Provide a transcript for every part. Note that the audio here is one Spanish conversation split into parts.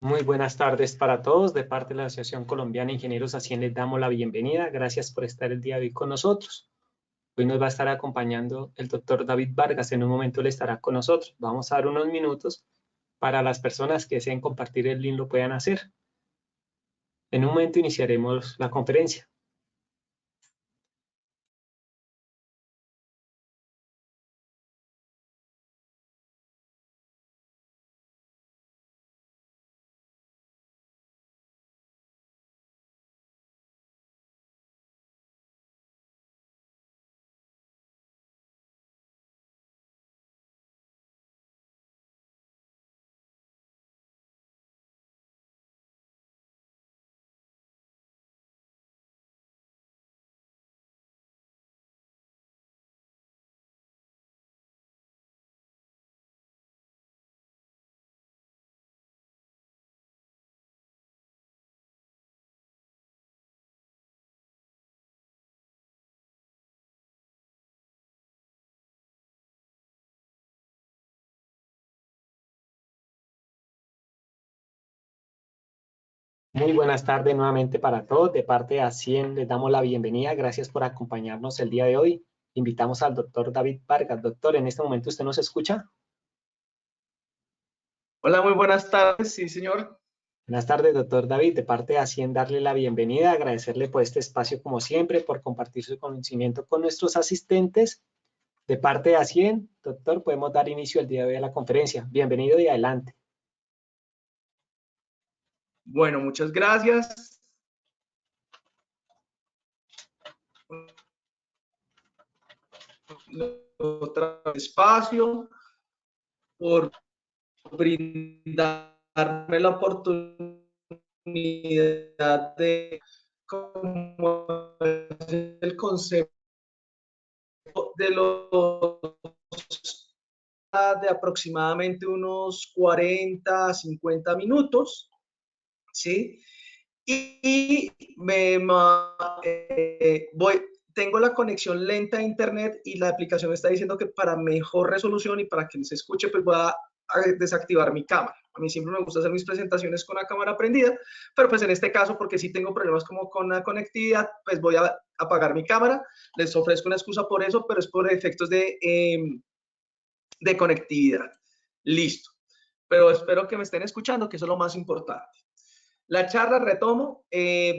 Muy buenas tardes para todos. De parte de la Asociación Colombiana de Ingenieros Asien les damos la bienvenida. Gracias por estar el día de hoy con nosotros. Hoy nos va a estar acompañando el doctor David Vargas. En un momento le estará con nosotros. Vamos a dar unos minutos para las personas que deseen compartir el link lo puedan hacer. En un momento iniciaremos la conferencia. Muy buenas tardes nuevamente para todos. De parte de Asien les damos la bienvenida. Gracias por acompañarnos el día de hoy. Invitamos al doctor David Vargas. Doctor, en este momento usted nos escucha. Hola, muy buenas tardes, sí, señor. Buenas tardes, doctor David. De parte de Asien, darle la bienvenida, agradecerle por este espacio como siempre, por compartir su conocimiento con nuestros asistentes. De parte de Asien, doctor, podemos dar inicio el día de hoy a la conferencia. Bienvenido y adelante. Bueno, muchas gracias. Otro espacio por brindarme la oportunidad de cómo es el concepto de los de aproximadamente unos 40 a 50 minutos, ¿sí? Y tengo la conexión lenta a internet y la aplicación me está diciendo que para mejor resolución y para que se escuche, pues voy a desactivar mi cámara. A mí siempre me gusta hacer mis presentaciones con la cámara prendida, pero pues en este caso, porque sí tengo problemas como con la conectividad, pues voy a apagar mi cámara. Les ofrezco una excusa por eso, pero es por efectos de conectividad. Listo. Pero espero que me estén escuchando, que eso es lo más importante. La charla, retomo,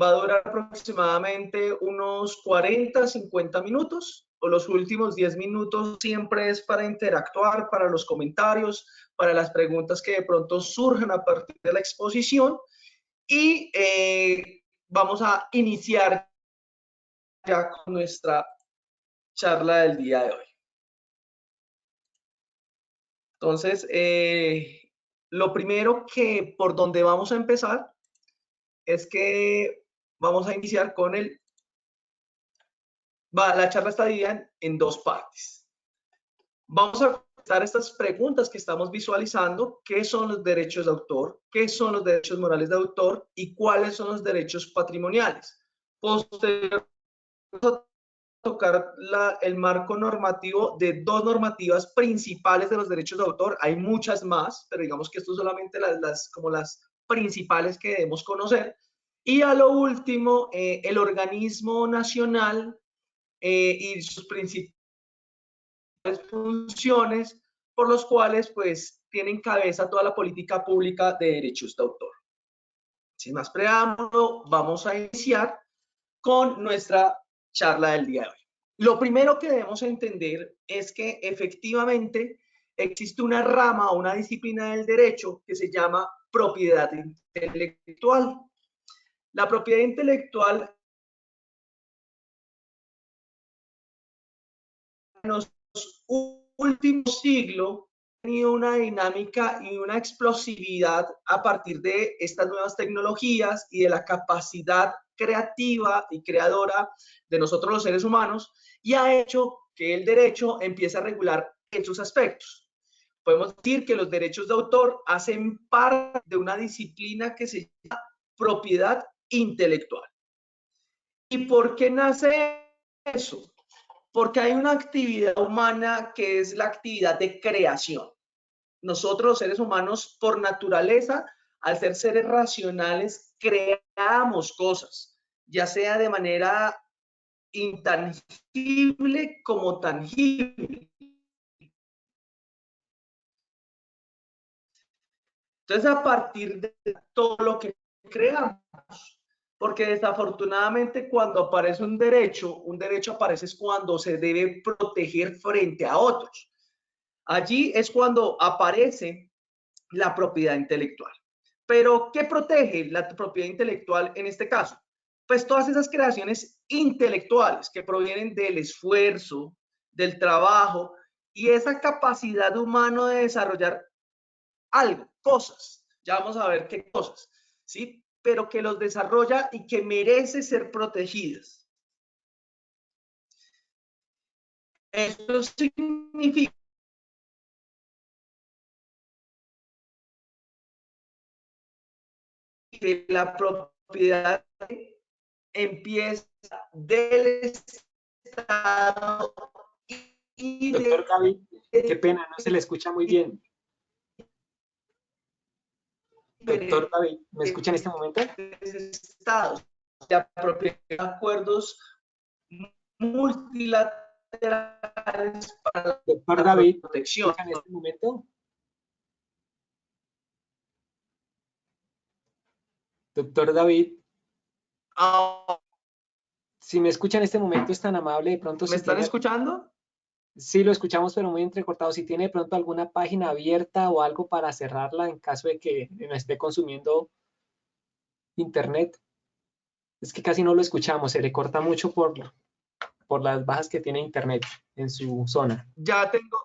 va a durar aproximadamente unos 40, 50 minutos, o los últimos 10 minutos siempre es para interactuar, para los comentarios, para las preguntas que de pronto surjan a partir de la exposición, y vamos a iniciar ya con nuestra charla del día de hoy. Entonces, lo primero que por donde vamos a empezar es que vamos a iniciar con la charla está dividida en dos partes. Vamos a contestar estas preguntas que estamos visualizando: ¿qué son los derechos de autor? ¿Qué son los derechos morales de autor? ¿Y cuáles son los derechos patrimoniales? Posteriormente, vamos a tocar el marco normativo de dos normativas principales de los derechos de autor. Hay muchas más, pero digamos que esto solamente como las principales que debemos conocer. Y a lo último, el organismo nacional y sus principales funciones por los cuales pues tienen cabeza toda la política pública de derechos de autor. Sin más preámbulo, vamos a iniciar con nuestra charla del día de hoy. Lo primero que debemos entender es que efectivamente existe una rama o una disciplina del derecho que se llama propiedad intelectual. La propiedad intelectual en los últimos siglos ha tenido una dinámica y una explosividad a partir de estas nuevas tecnologías y de la capacidad creativa y creadora de nosotros los seres humanos, y ha hecho que el derecho empiece a regular esos aspectos. Podemos decir que los derechos de autor hacen parte de una disciplina que se llama propiedad intelectual. ¿Y por qué nace eso? Porque hay una actividad humana que es la actividad de creación. Nosotros, los seres humanos, por naturaleza, al ser seres racionales, creamos cosas, ya sea de manera intangible como tangible. Entonces, a partir de todo lo que creamos, porque desafortunadamente cuando aparece un derecho aparece es cuando se debe proteger frente a otros. Allí es cuando aparece la propiedad intelectual. Pero, ¿qué protege la propiedad intelectual en este caso? Pues todas esas creaciones intelectuales que provienen del esfuerzo, del trabajo y esa capacidad humana de desarrollar algo, cosas. Ya vamos a ver qué cosas, ¿sí? Pero que los desarrolla y que merece ser protegidas. Esto significa que la propiedad empieza del Estado y Doctor David, qué pena, no se le escucha muy bien. Doctor David, ¿me escucha en este momento? Estados de propiedad de acuerdos multilaterales para Doctor la David, ¿me protección. escucha en este momento? Doctor David, si me escucha en este momento es tan amable, de pronto ¿Me si están tiene... escuchando? Sí, lo escuchamos, pero muy entrecortado. Si tiene de pronto alguna página abierta o algo para cerrarla en caso de que no esté consumiendo internet. Es que casi no lo escuchamos, se le corta mucho por las bajas que tiene internet en su zona. Ya tengo.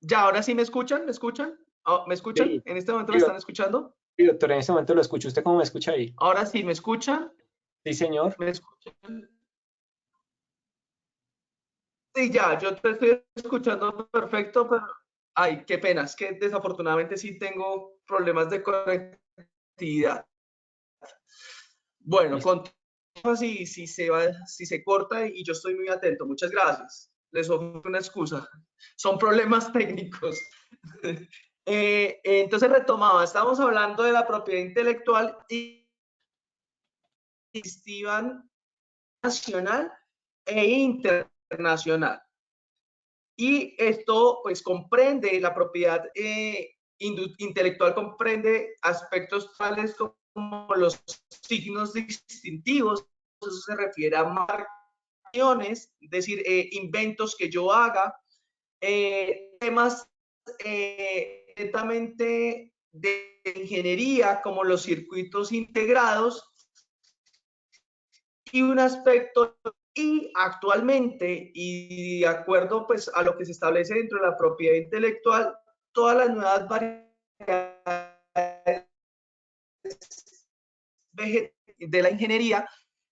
Ya, ahora sí me escuchan, ¿me escuchan? Oh, ¿me escuchan? Sí, ¿En este momento me sí, están escuchando? sí, doctor, en este momento lo escucho. ¿Usted cómo me escucha ahí? Ahora sí, ¿me escuchan? Sí, señor. ¿Me escuchan? Sí, ya, yo te estoy escuchando perfecto, pero ay, qué pena, es que desafortunadamente sí tengo problemas de conectividad. Bueno, Listo. con si se corta y yo estoy muy atento. Muchas gracias. Les ofrezco una excusa. Son problemas técnicos. Entonces retomaba, estamos hablando de la propiedad intelectual y nacional e internacional. Y esto pues comprende la propiedad intelectual, comprende aspectos tales como los signos distintivos, eso se refiere a marcaciones, es decir, inventos que yo haga, temas netamente de ingeniería como los circuitos integrados y un aspecto y actualmente y de acuerdo pues a lo que se establece dentro de la propiedad intelectual, todas las nuevas variedades de la ingeniería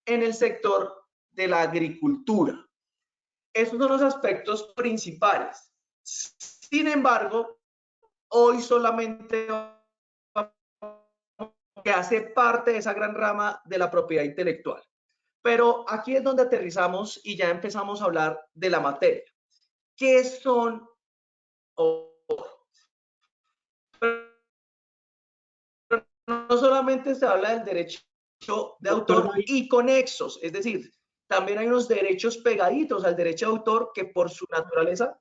en el sector de la agricultura. Esos son los aspectos principales. Sin embargo, hoy solamente que hace parte de esa gran rama de la propiedad intelectual. Pero aquí es donde aterrizamos y ya empezamos a hablar de la materia. ¿Qué son? No solamente se habla del derecho de Doctor autor David, y conexos, es decir, también hay unos derechos pegaditos al derecho de autor que por su naturaleza.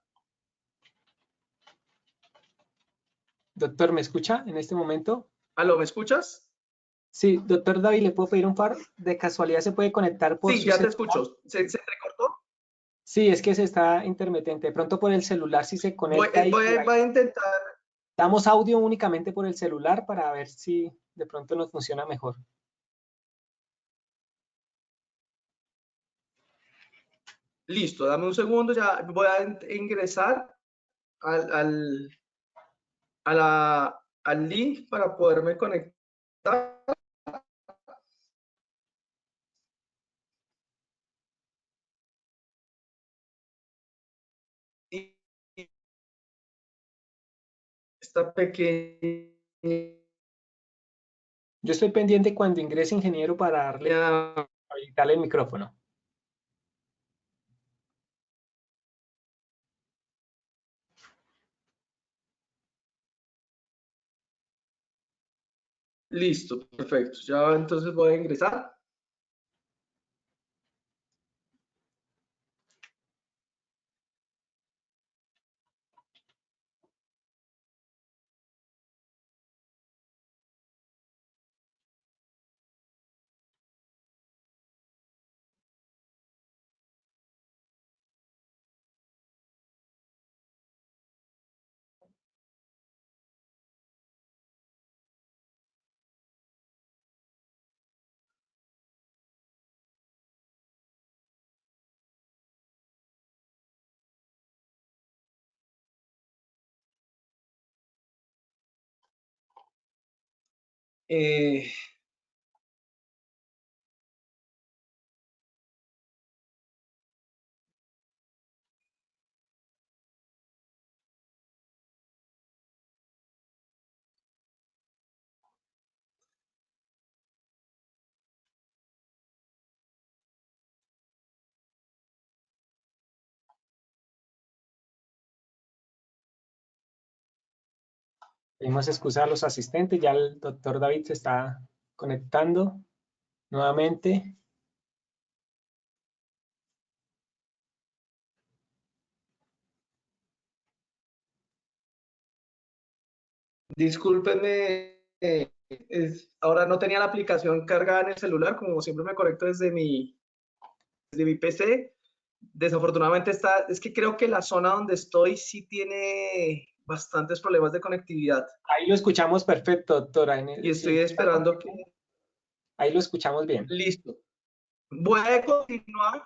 doctor, ¿me escucha en este momento? ¿Aló, me escuchas? Sí, doctor David, ¿le puedo pedir un par? ¿De casualidad se puede conectar por Sí, su ya te celular? escucho. ¿Se recortó? Sí, es que se está intermitente. De pronto por el celular si se conecta y por ahí Voy a intentar. damos audio únicamente por el celular para ver si de pronto nos funciona mejor. Listo, dame un segundo, ya voy a ingresar al, al link para poderme conectar. Y esta pequeña Yo estoy pendiente cuando ingrese ingeniero para habilitarle el micrófono. Listo, perfecto. Ya entonces voy a ingresar. Eh, Pedimos excusar a los asistentes, ya el doctor David se está conectando nuevamente. Discúlpenme, ahora no tenía la aplicación cargada en el celular, como siempre me conecto desde mi PC. Desafortunadamente es que creo que la zona donde estoy sí tiene bastantes problemas de conectividad Ahí lo escuchamos perfecto, doctora. y Si estoy empieza a esperando que... conectar, ahí lo escuchamos bien. Listo. Voy a continuar,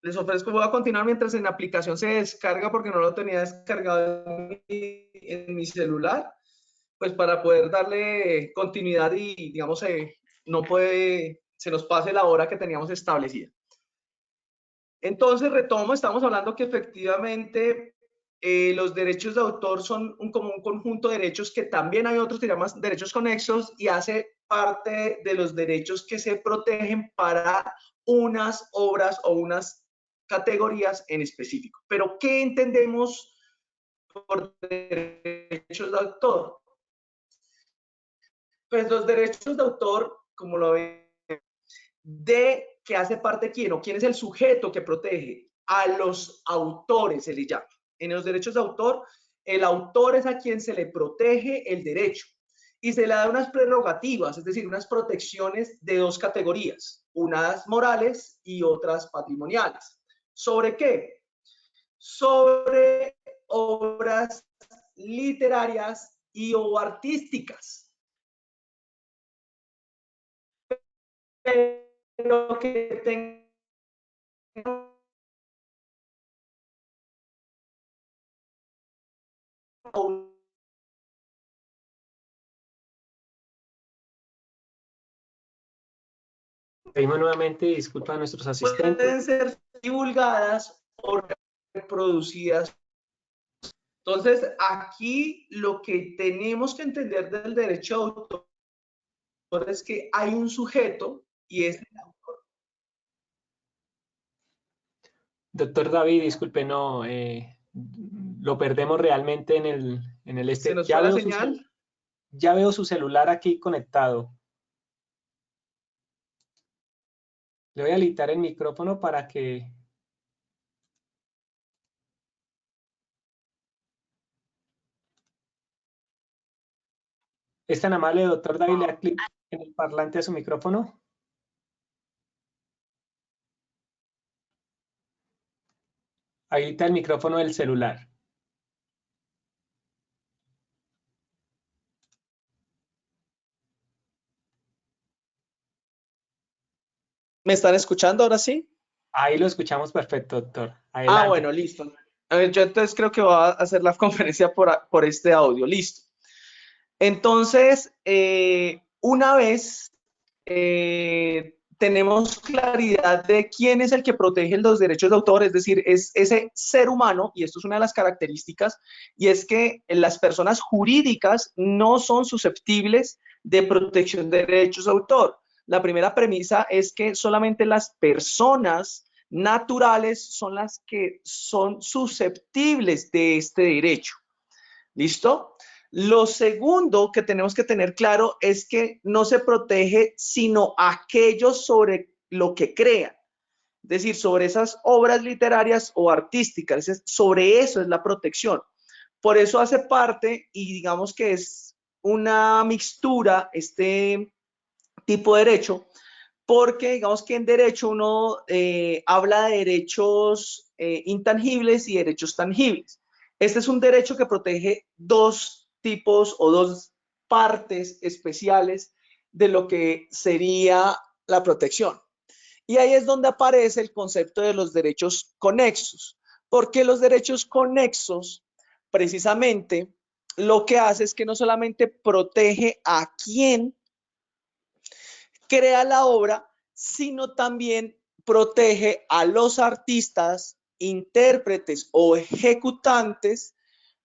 les ofrezco, voy a continuar mientras en la aplicación se descarga porque no lo tenía descargado en mi celular, pues para poder darle continuidad y digamos no puede, se nos pase la hora que teníamos establecida. Entonces retomo, estamos hablando que efectivamente los derechos de autor son como un conjunto de derechos que también hay otros que llaman derechos conexos y hace parte de los derechos que se protegen para unas obras o unas categorías en específico. Pero, ¿qué entendemos por derechos de autor? Pues los derechos de autor, como lo ven, de que hace parte quién o quién es el sujeto que protege a los autores, se le llama. En los derechos de autor, el autor es a quien se le protege el derecho y se le da unas prerrogativas, es decir, unas protecciones de dos categorías, unas morales y otras patrimoniales. ¿Sobre qué? Sobre obras literarias y o artísticas. Pero que tengan Pedimos nuevamente disculpas a nuestros asistentes. pueden ser divulgadas o reproducidas. Entonces, aquí lo que tenemos que entender del derecho de autor es que hay un sujeto y es el autor. Doctor David, disculpe, no, lo perdemos realmente en el Se este. nos fue la señal. Ya veo su celular aquí conectado. Le voy a habilitar el micrófono para que... ¿Es tan amable, doctor David, le da clic en el parlante a su micrófono? Habilita el micrófono del celular. ¿Me están escuchando ahora sí? Ahí lo escuchamos perfecto, doctor. Ah, Adelante. bueno, listo. A ver, yo entonces creo que voy a hacer la conferencia por este audio. Listo. Entonces, una vez tenemos claridad de quién es el que protege los derechos de autor, es decir, es ese ser humano, y esto es una de las características, y es que las personas jurídicas no son susceptibles de protección de derechos de autor. La primera premisa es que solamente las personas naturales son las que son susceptibles de este derecho. ¿Listo? Lo segundo que tenemos que tener claro es que no se protege sino aquellos sobre lo que crean. Es decir, sobre esas obras literarias o artísticas, sobre eso es la protección. Por eso hace parte, y digamos que es una mixtura este tipo de derecho, porque digamos que en derecho uno habla de derechos intangibles y derechos tangibles. Este es un derecho que protege dos tipos o dos partes especiales de lo que sería la protección. Y ahí es donde aparece el concepto de los derechos conexos, porque los derechos conexos precisamente lo que hace es que no solamente protege a quien crea la obra, sino también protege a los artistas, intérpretes o ejecutantes,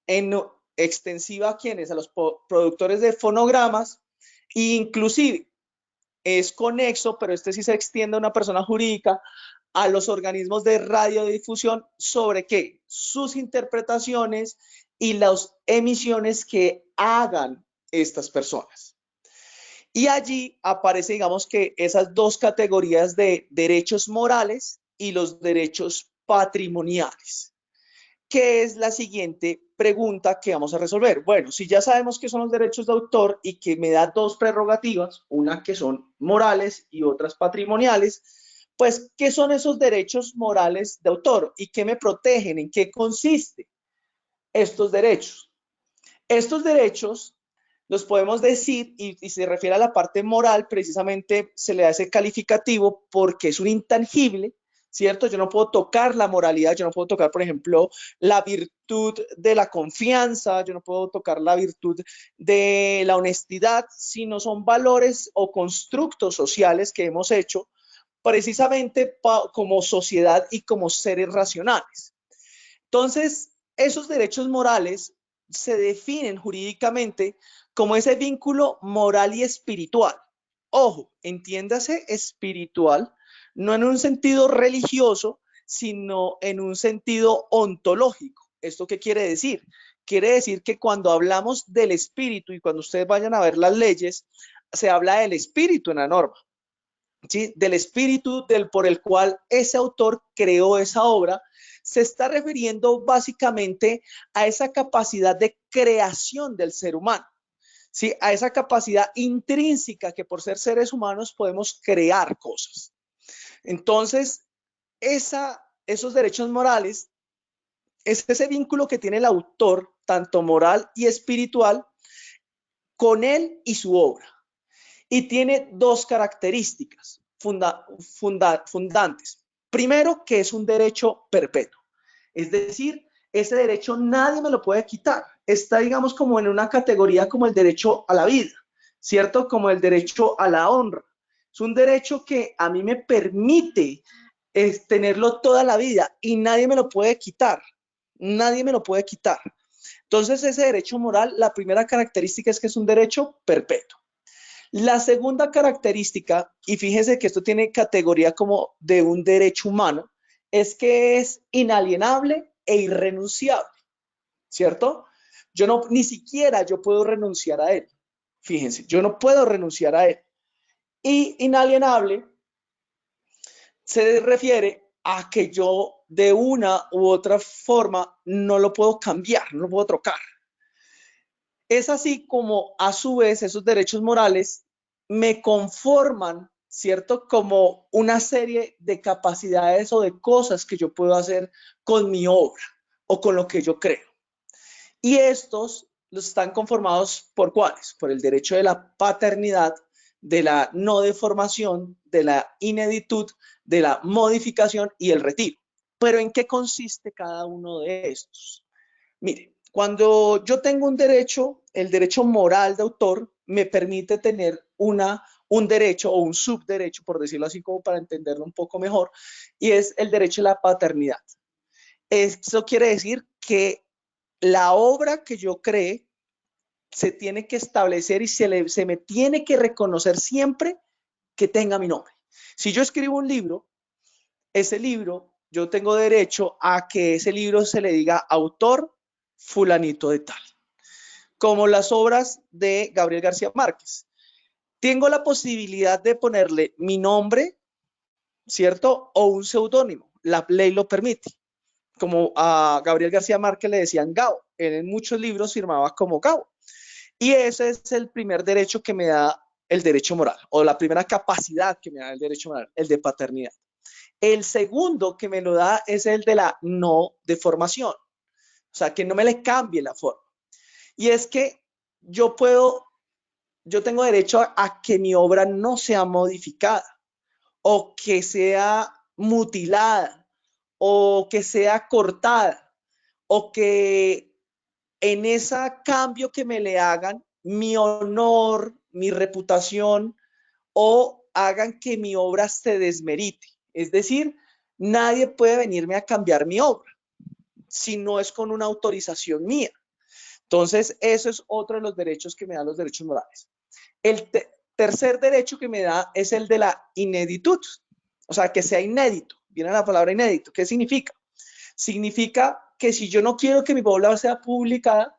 en extensiva a quienes, a los productores de fonogramas, e inclusive es conexo, pero este sí se extiende a una persona jurídica, a los organismos de radiodifusión sobre qué, sus interpretaciones y las emisiones que hagan estas personas. Y allí aparece, digamos que esas dos categorías de derechos morales y los derechos patrimoniales, que es la siguiente pregunta que vamos a resolver. Bueno, si ya sabemos qué son los derechos de autor y que me da dos prerrogativas, una que son morales y otras patrimoniales, pues, ¿qué son esos derechos morales de autor y qué me protegen? ¿En qué consiste estos derechos? Estos derechos los podemos decir, y se refiere a la parte moral, precisamente se le da ese calificativo porque es un intangible, ¿cierto? Yo no puedo tocar la moralidad, yo no puedo tocar, por ejemplo, la virtud de la confianza, yo no puedo tocar la virtud de la honestidad, sino son valores o constructos sociales que hemos hecho precisamente como sociedad y como seres racionales. Entonces, esos derechos morales se definen jurídicamente como ese vínculo moral y espiritual. Ojo, entiéndase espiritual, no en un sentido religioso, sino en un sentido ontológico. ¿Esto qué quiere decir? Quiere decir que cuando hablamos del espíritu y cuando ustedes vayan a ver las leyes, se habla del espíritu en la norma, ¿sí? Del espíritu por el cual ese autor creó esa obra. Se está refiriendo básicamente a esa capacidad de creación del ser humano, ¿sí? A esa capacidad intrínseca que por ser seres humanos podemos crear cosas. Entonces, esos derechos morales es ese vínculo que tiene el autor, tanto moral y espiritual, con él y su obra. Y tiene dos características fundantes. Primero, que es un derecho perpetuo. Es decir, ese derecho nadie me lo puede quitar. Está, digamos, como en una categoría como el derecho a la vida, ¿cierto? Como el derecho a la honra. Es un derecho que a mí me permite tenerlo toda la vida y nadie me lo puede quitar. Nadie me lo puede quitar. Entonces, ese derecho moral, la primera característica es que es un derecho perpetuo. La segunda característica, y fíjense que esto tiene categoría como de un derecho humano, es que es inalienable e irrenunciable, ¿cierto? Yo no, ni siquiera yo puedo renunciar a él. Fíjense, yo no puedo renunciar a él. Y inalienable se refiere a que yo de una u otra forma no lo puedo cambiar, no lo puedo trocar. Es así como a su vez esos derechos morales me conforman, ¿cierto? Como una serie de capacidades o de cosas que yo puedo hacer con mi obra o con lo que yo creo. Y estos los están conformados por ¿cuáles? Por el derecho de la paternidad, de la no deformación, de la ineditud, de la modificación y el retiro. Pero ¿en qué consiste cada uno de estos? Mire, cuando yo tengo un derecho, el derecho moral de autor me permite tener un derecho o un subderecho, por decirlo así como para entenderlo un poco mejor, y es el derecho a la paternidad. Eso quiere decir que la obra que yo cree se tiene que establecer y se me tiene que reconocer siempre que tenga mi nombre. Si yo escribo un libro, ese libro, yo tengo derecho a que ese libro se le diga autor fulanito de tal. como las obras de Gabriel García Márquez. Tengo la posibilidad de ponerle mi nombre, ¿cierto? O un seudónimo. La ley lo permite. Como a Gabriel García Márquez le decían Gao. Él en muchos libros firmaba como Gao. Y ese es el primer derecho que me da el derecho moral, o la primera capacidad que me da el derecho moral, el de paternidad. El segundo que me lo da es el de la no deformación, o sea, que no me le cambie la forma. Y es que yo tengo derecho a que mi obra no sea modificada, o que sea mutilada, o que sea cortada, o que en ese cambio que me le hagan, mi honor, mi reputación, o hagan que mi obra se desmerite. Es decir, nadie puede venirme a cambiar mi obra si no es con una autorización mía. Entonces, eso es otro de los derechos que me dan los derechos morales. El tercer derecho que me da es el de la ineditud, o sea, que sea inédito. Viene la palabra inédito. ¿Qué significa? Significa que si yo no quiero que mi obra sea publicada,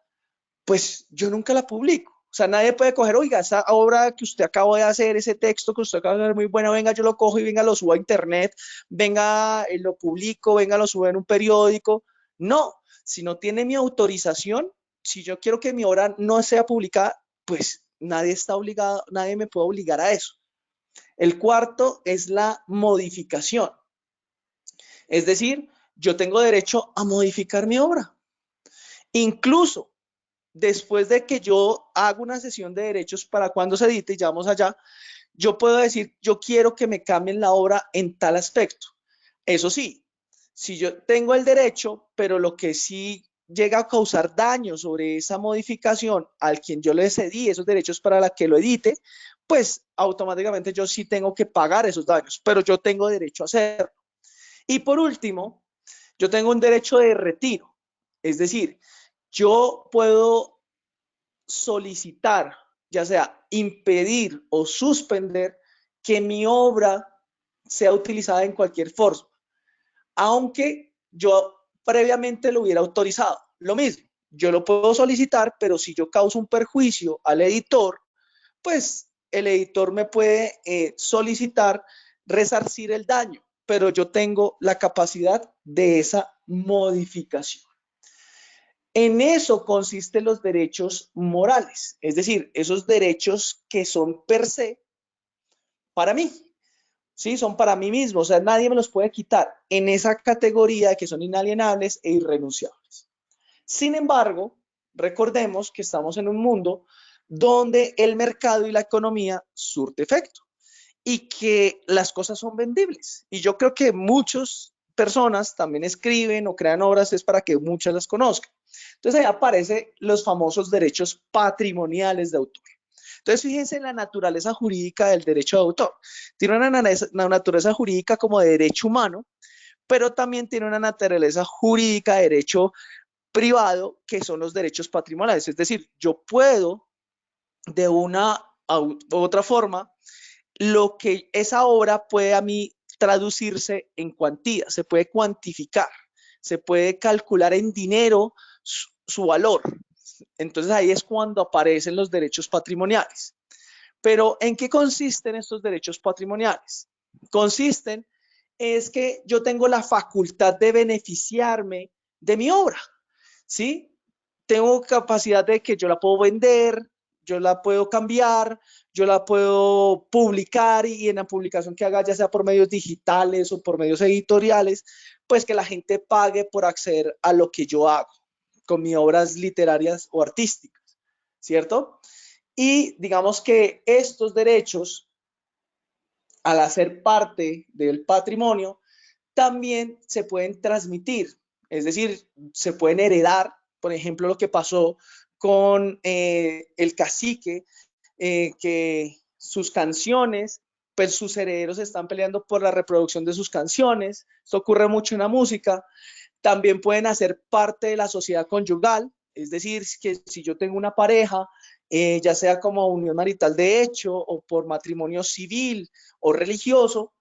pues yo nunca la publico. O sea, nadie puede coger, oiga, esa obra que usted acaba de hacer, ese texto que usted acaba de hacer muy bueno, venga, yo lo cojo y venga, lo subo a internet, venga, lo publico, venga, lo subo en un periódico. No, si no tiene mi autorización, si yo quiero que mi obra no sea publicada, pues nadie está obligado, nadie me puede obligar a eso. El cuarto es la modificación. Es decir, yo tengo derecho a modificar mi obra. Incluso después de que yo hago una sesión de derechos para cuando se edite, ya vamos allá, yo puedo decir, yo quiero que me cambien la obra en tal aspecto. Eso sí, si yo tengo el derecho, pero lo que sí llega a causar daño sobre esa modificación al quien yo le cedí esos derechos para la que lo edite, pues automáticamente yo sí tengo que pagar esos daños, pero yo tengo derecho a hacerlo. Y por último, yo tengo un derecho de retiro, es decir, yo puedo solicitar, ya sea impedir o suspender que mi obra sea utilizada en cualquier forma, aunque yo previamente lo hubiera autorizado. Lo mismo, yo lo puedo solicitar, pero si yo causo un perjuicio al editor, pues el editor me puede solicitar resarcir el daño, pero yo tengo la capacidad de esa modificación. En eso consisten los derechos morales, es decir, esos derechos que son per se para mí, ¿sí? Son para mí mismo, o sea, nadie me los puede quitar en esa categoría que son inalienables e irrenunciables. Sin embargo, recordemos que estamos en un mundo donde el mercado y la economía surte efecto y que las cosas son vendibles. Y yo creo que muchas personas también escriben o crean obras es para que muchas las conozcan. Entonces ahí aparecen los famosos derechos patrimoniales de autor. Entonces fíjense en la naturaleza jurídica del derecho de autor. Tiene una naturaleza jurídica como de derecho humano, pero también tiene una naturaleza jurídica de derecho privado, que son los derechos patrimoniales. Es decir, yo puedo de una u otra forma lo que esa obra puede a mí traducirse en cuantía, se puede cuantificar, se puede calcular en dinero su valor. Entonces ahí es cuando aparecen los derechos patrimoniales. Pero ¿en qué consisten estos derechos patrimoniales? Consisten es que yo tengo la facultad de beneficiarme de mi obra, ¿sí? Tengo capacidad de que yo la puedo vender, yo la puedo cambiar, yo la puedo publicar y en la publicación que haga, ya sea por medios digitales o por medios editoriales, pues que la gente pague por acceder a lo que yo hago con mis obras literarias o artísticas, ¿cierto? Y digamos que estos derechos, al hacer parte del patrimonio, también se pueden transmitir, es decir, se pueden heredar, por ejemplo, lo que pasó con el cacique, que sus canciones, pues sus herederos están peleando por la reproducción de sus canciones, esto ocurre mucho en la música, también pueden hacer parte de la sociedad conyugal, es decir, que si yo tengo una pareja, ya sea como unión marital de hecho o por matrimonio civil o religioso,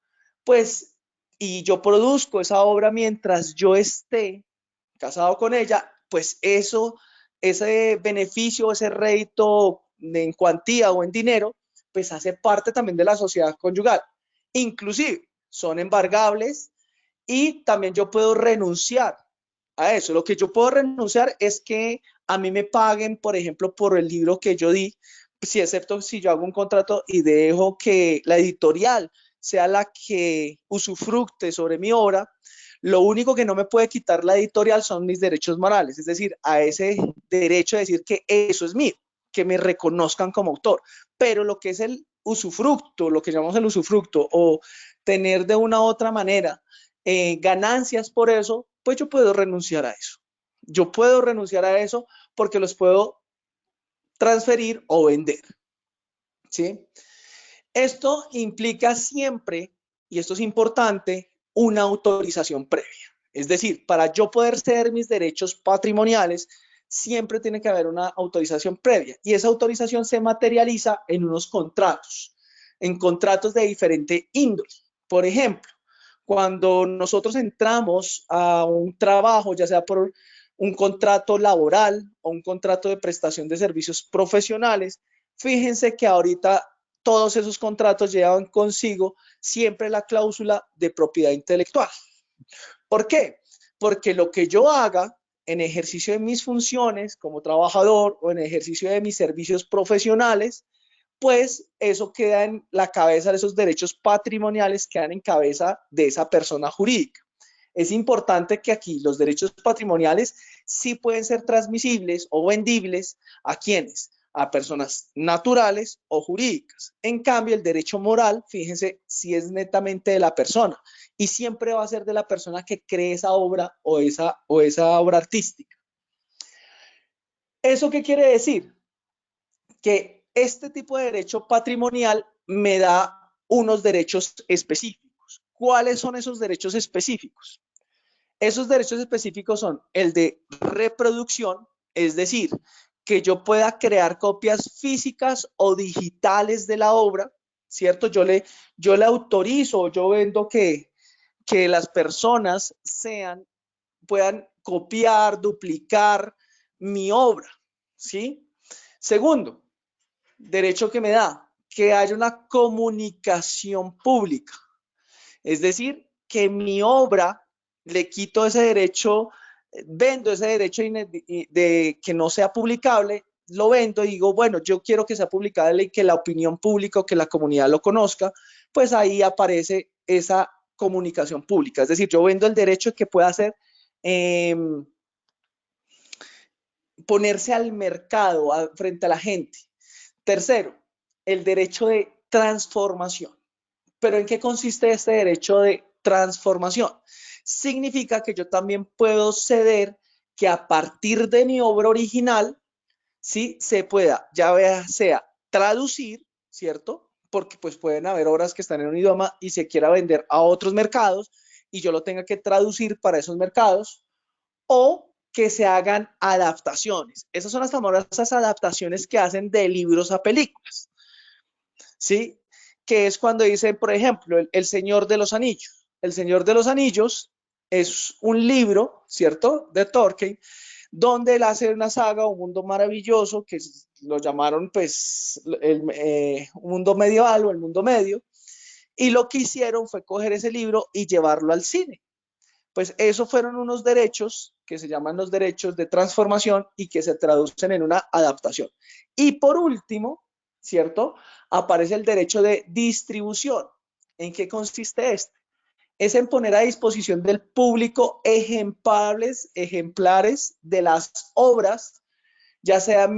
pues, y yo produzco esa obra mientras yo esté casado con ella, pues eso ese beneficio, ese rédito en cuantía o en dinero, pues hace parte también de la sociedad conyugal. Inclusive son embargables y también yo puedo renunciar a eso. Lo que yo puedo renunciar es que a mí me paguen, por ejemplo, por el libro que yo di, si excepto si yo hago un contrato y dejo que la editorial sea la que usufructe sobre mi obra. Lo único que no me puede quitar la editorial son mis derechos morales, es decir, a ese derecho de decir que eso es mío, que me reconozcan como autor. Pero lo que es el usufructo, lo que llamamos el usufructo, o tener de una u otra manera ganancias por eso, pues yo puedo renunciar a eso. Yo puedo renunciar a eso porque los puedo transferir o vender. ¿Sí? Esto implica siempre, y esto es importante, una autorización previa. Es decir, para yo poder ceder mis derechos patrimoniales, siempre tiene que haber una autorización previa. Y esa autorización se materializa en unos contratos, en contratos de diferente índole. Por ejemplo, cuando nosotros entramos a un trabajo, ya sea por un contrato laboral o un contrato de prestación de servicios profesionales, fíjense que ahorita todos esos contratos llevan consigo siempre la cláusula de propiedad intelectual. ¿Por qué? Porque lo que yo haga en ejercicio de mis funciones como trabajador o en ejercicio de mis servicios profesionales, pues eso queda en la cabeza de esos derechos patrimoniales, quedan en cabeza de esa persona jurídica. Es importante que aquí los derechos patrimoniales sí pueden ser transmisibles o vendibles a quienes, a personas naturales o jurídicas. En cambio, el derecho moral, fíjense, si es netamente de la persona y siempre va a ser de la persona que cree esa obra o esa obra artística. ¿Eso qué quiere decir? Que este tipo de derecho patrimonial me da unos derechos específicos. ¿Cuáles son esos derechos específicos? Esos derechos específicos son el de reproducción, es decir, que yo pueda crear copias físicas o digitales de la obra, ¿cierto? Yo le autorizo, yo vendo que las personas puedan copiar, duplicar mi obra, ¿sí? Segundo, derecho que me da, que haya una comunicación pública. Es decir, que mi obra le quito ese derecho, vendo ese derecho de que no sea publicable, lo vendo y digo, bueno, yo quiero que sea publicable y que la opinión pública o que la comunidad lo conozca, pues ahí aparece esa comunicación pública. Es decir, yo vendo el derecho que pueda hacer eh, ponerse al mercado frente a la gente. Tercero, el derecho de transformación. ¿Pero en qué consiste este derecho de transformación? Significa que yo también puedo ceder que a partir de mi obra original, ¿sí? Se pueda, ya sea traducir, ¿cierto? Porque pues pueden haber obras que están en un idioma y se quiera vender a otros mercados y yo lo tenga que traducir para esos mercados, o que se hagan adaptaciones. Esas son las famosas adaptaciones que hacen de libros a películas, ¿sí? Que es cuando dicen, por ejemplo, el Señor de los Anillos. El Señor de los Anillos es un libro, ¿cierto? De Tolkien, donde él hace una saga, un mundo maravilloso, que lo llamaron pues un mundo medieval o el mundo medio, y lo que hicieron fue coger ese libro y llevarlo al cine. Pues eso fueron unos derechos que se llaman los derechos de transformación y que se traducen en una adaptación. Y por último, ¿cierto? Aparece el derecho de distribución. ¿En qué consiste este? Es en poner a disposición del público ejemplares de las obras, ya sea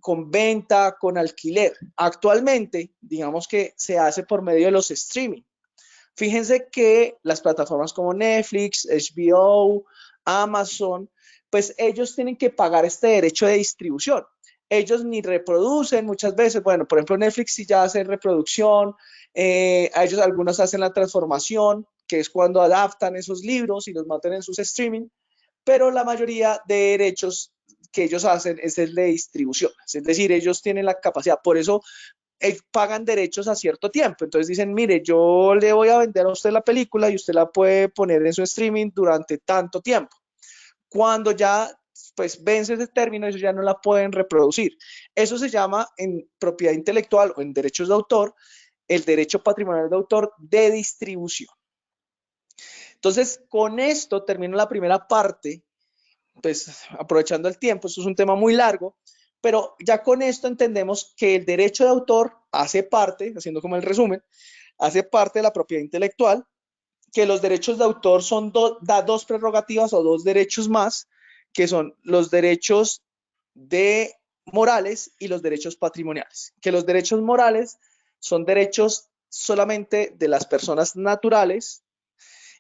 con venta, con alquiler. Actualmente, digamos que se hace por medio de los streaming. Fíjense que las plataformas como Netflix, HBO, Amazon, pues ellos tienen que pagar este derecho de distribución. Ellos ni reproducen muchas veces, bueno, por ejemplo Netflix sí ya hace reproducción, a ellos algunos hacen la transformación, que es cuando adaptan esos libros y los meten en sus streaming, pero la mayoría de derechos que ellos hacen es el de distribución, es decir, ellos tienen la capacidad, por eso pagan derechos a cierto tiempo. Entonces dicen, mire, yo le voy a vender a usted la película y usted la puede poner en su streaming durante tanto tiempo. Cuando ya pues vence ese término, eso ya no la pueden reproducir. Eso se llama en propiedad intelectual o en derechos de autor, el derecho patrimonial de autor de distribución. Entonces, con esto termino la primera parte, pues aprovechando el tiempo, esto es un tema muy largo, pero ya con esto entendemos que el derecho de autor hace parte, haciendo como el resumen, hace parte de la propiedad intelectual, que los derechos de autor son da dos prerrogativas o dos derechos más, que son los derechos de morales y los derechos patrimoniales. Que los derechos morales son derechos solamente de las personas naturales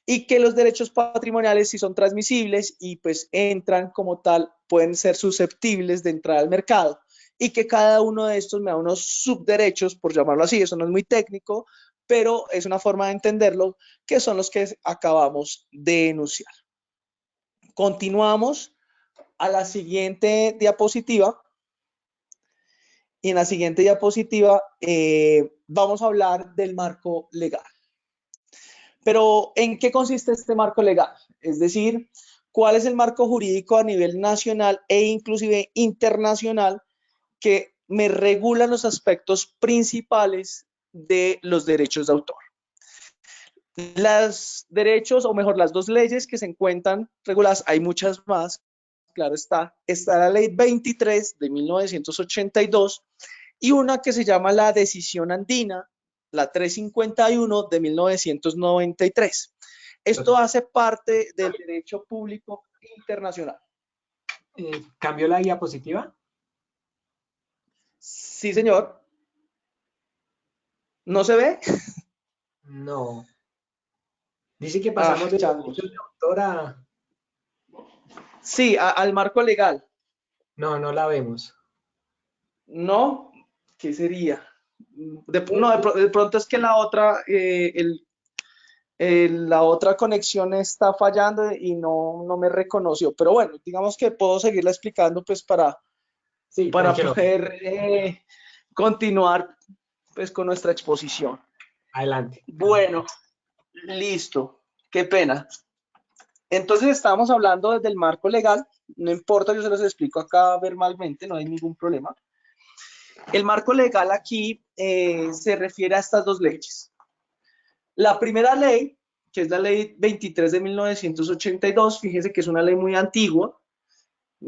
y que los derechos patrimoniales sí son transmisibles y pues entran como tal, pueden ser susceptibles de entrar al mercado y que cada uno de estos me da unos subderechos, por llamarlo así, eso no es muy técnico, pero es una forma de entenderlo, que son los que acabamos de enunciar. Continuamos a la siguiente diapositiva. Y en la siguiente diapositiva vamos a hablar del marco legal. Pero, ¿en qué consiste este marco legal? Es decir, ¿cuál es el marco jurídico a nivel nacional e inclusive internacional que me regula los aspectos principales de los derechos de autor? Los derechos, o mejor, las dos leyes que se encuentran reguladas, hay muchas más, claro está la ley 23 de 1982 y una que se llama la Decisión Andina, la 351 de 1993. Esto hace parte del derecho público internacional. ¿Cambió la diapositiva? Sí, señor. ¿No se ve? No. Dice que pasamos de los derechos de autor a... Sí, al marco legal. No, no la vemos. No, ¿qué sería? De pronto es que la otra, la otra conexión está fallando y no me reconoció. Pero bueno, digamos que puedo seguirla explicando pues Sí, para tranquilo. poder continuar pues con nuestra exposición. Adelante. Bueno, listo. Qué pena. Entonces estábamos hablando desde el marco legal. No importa, yo se los explico acá verbalmente, no hay ningún problema. El marco legal aquí se refiere a estas dos leyes. La primera ley, que es la ley 23 de 1982, fíjese que es una ley muy antigua.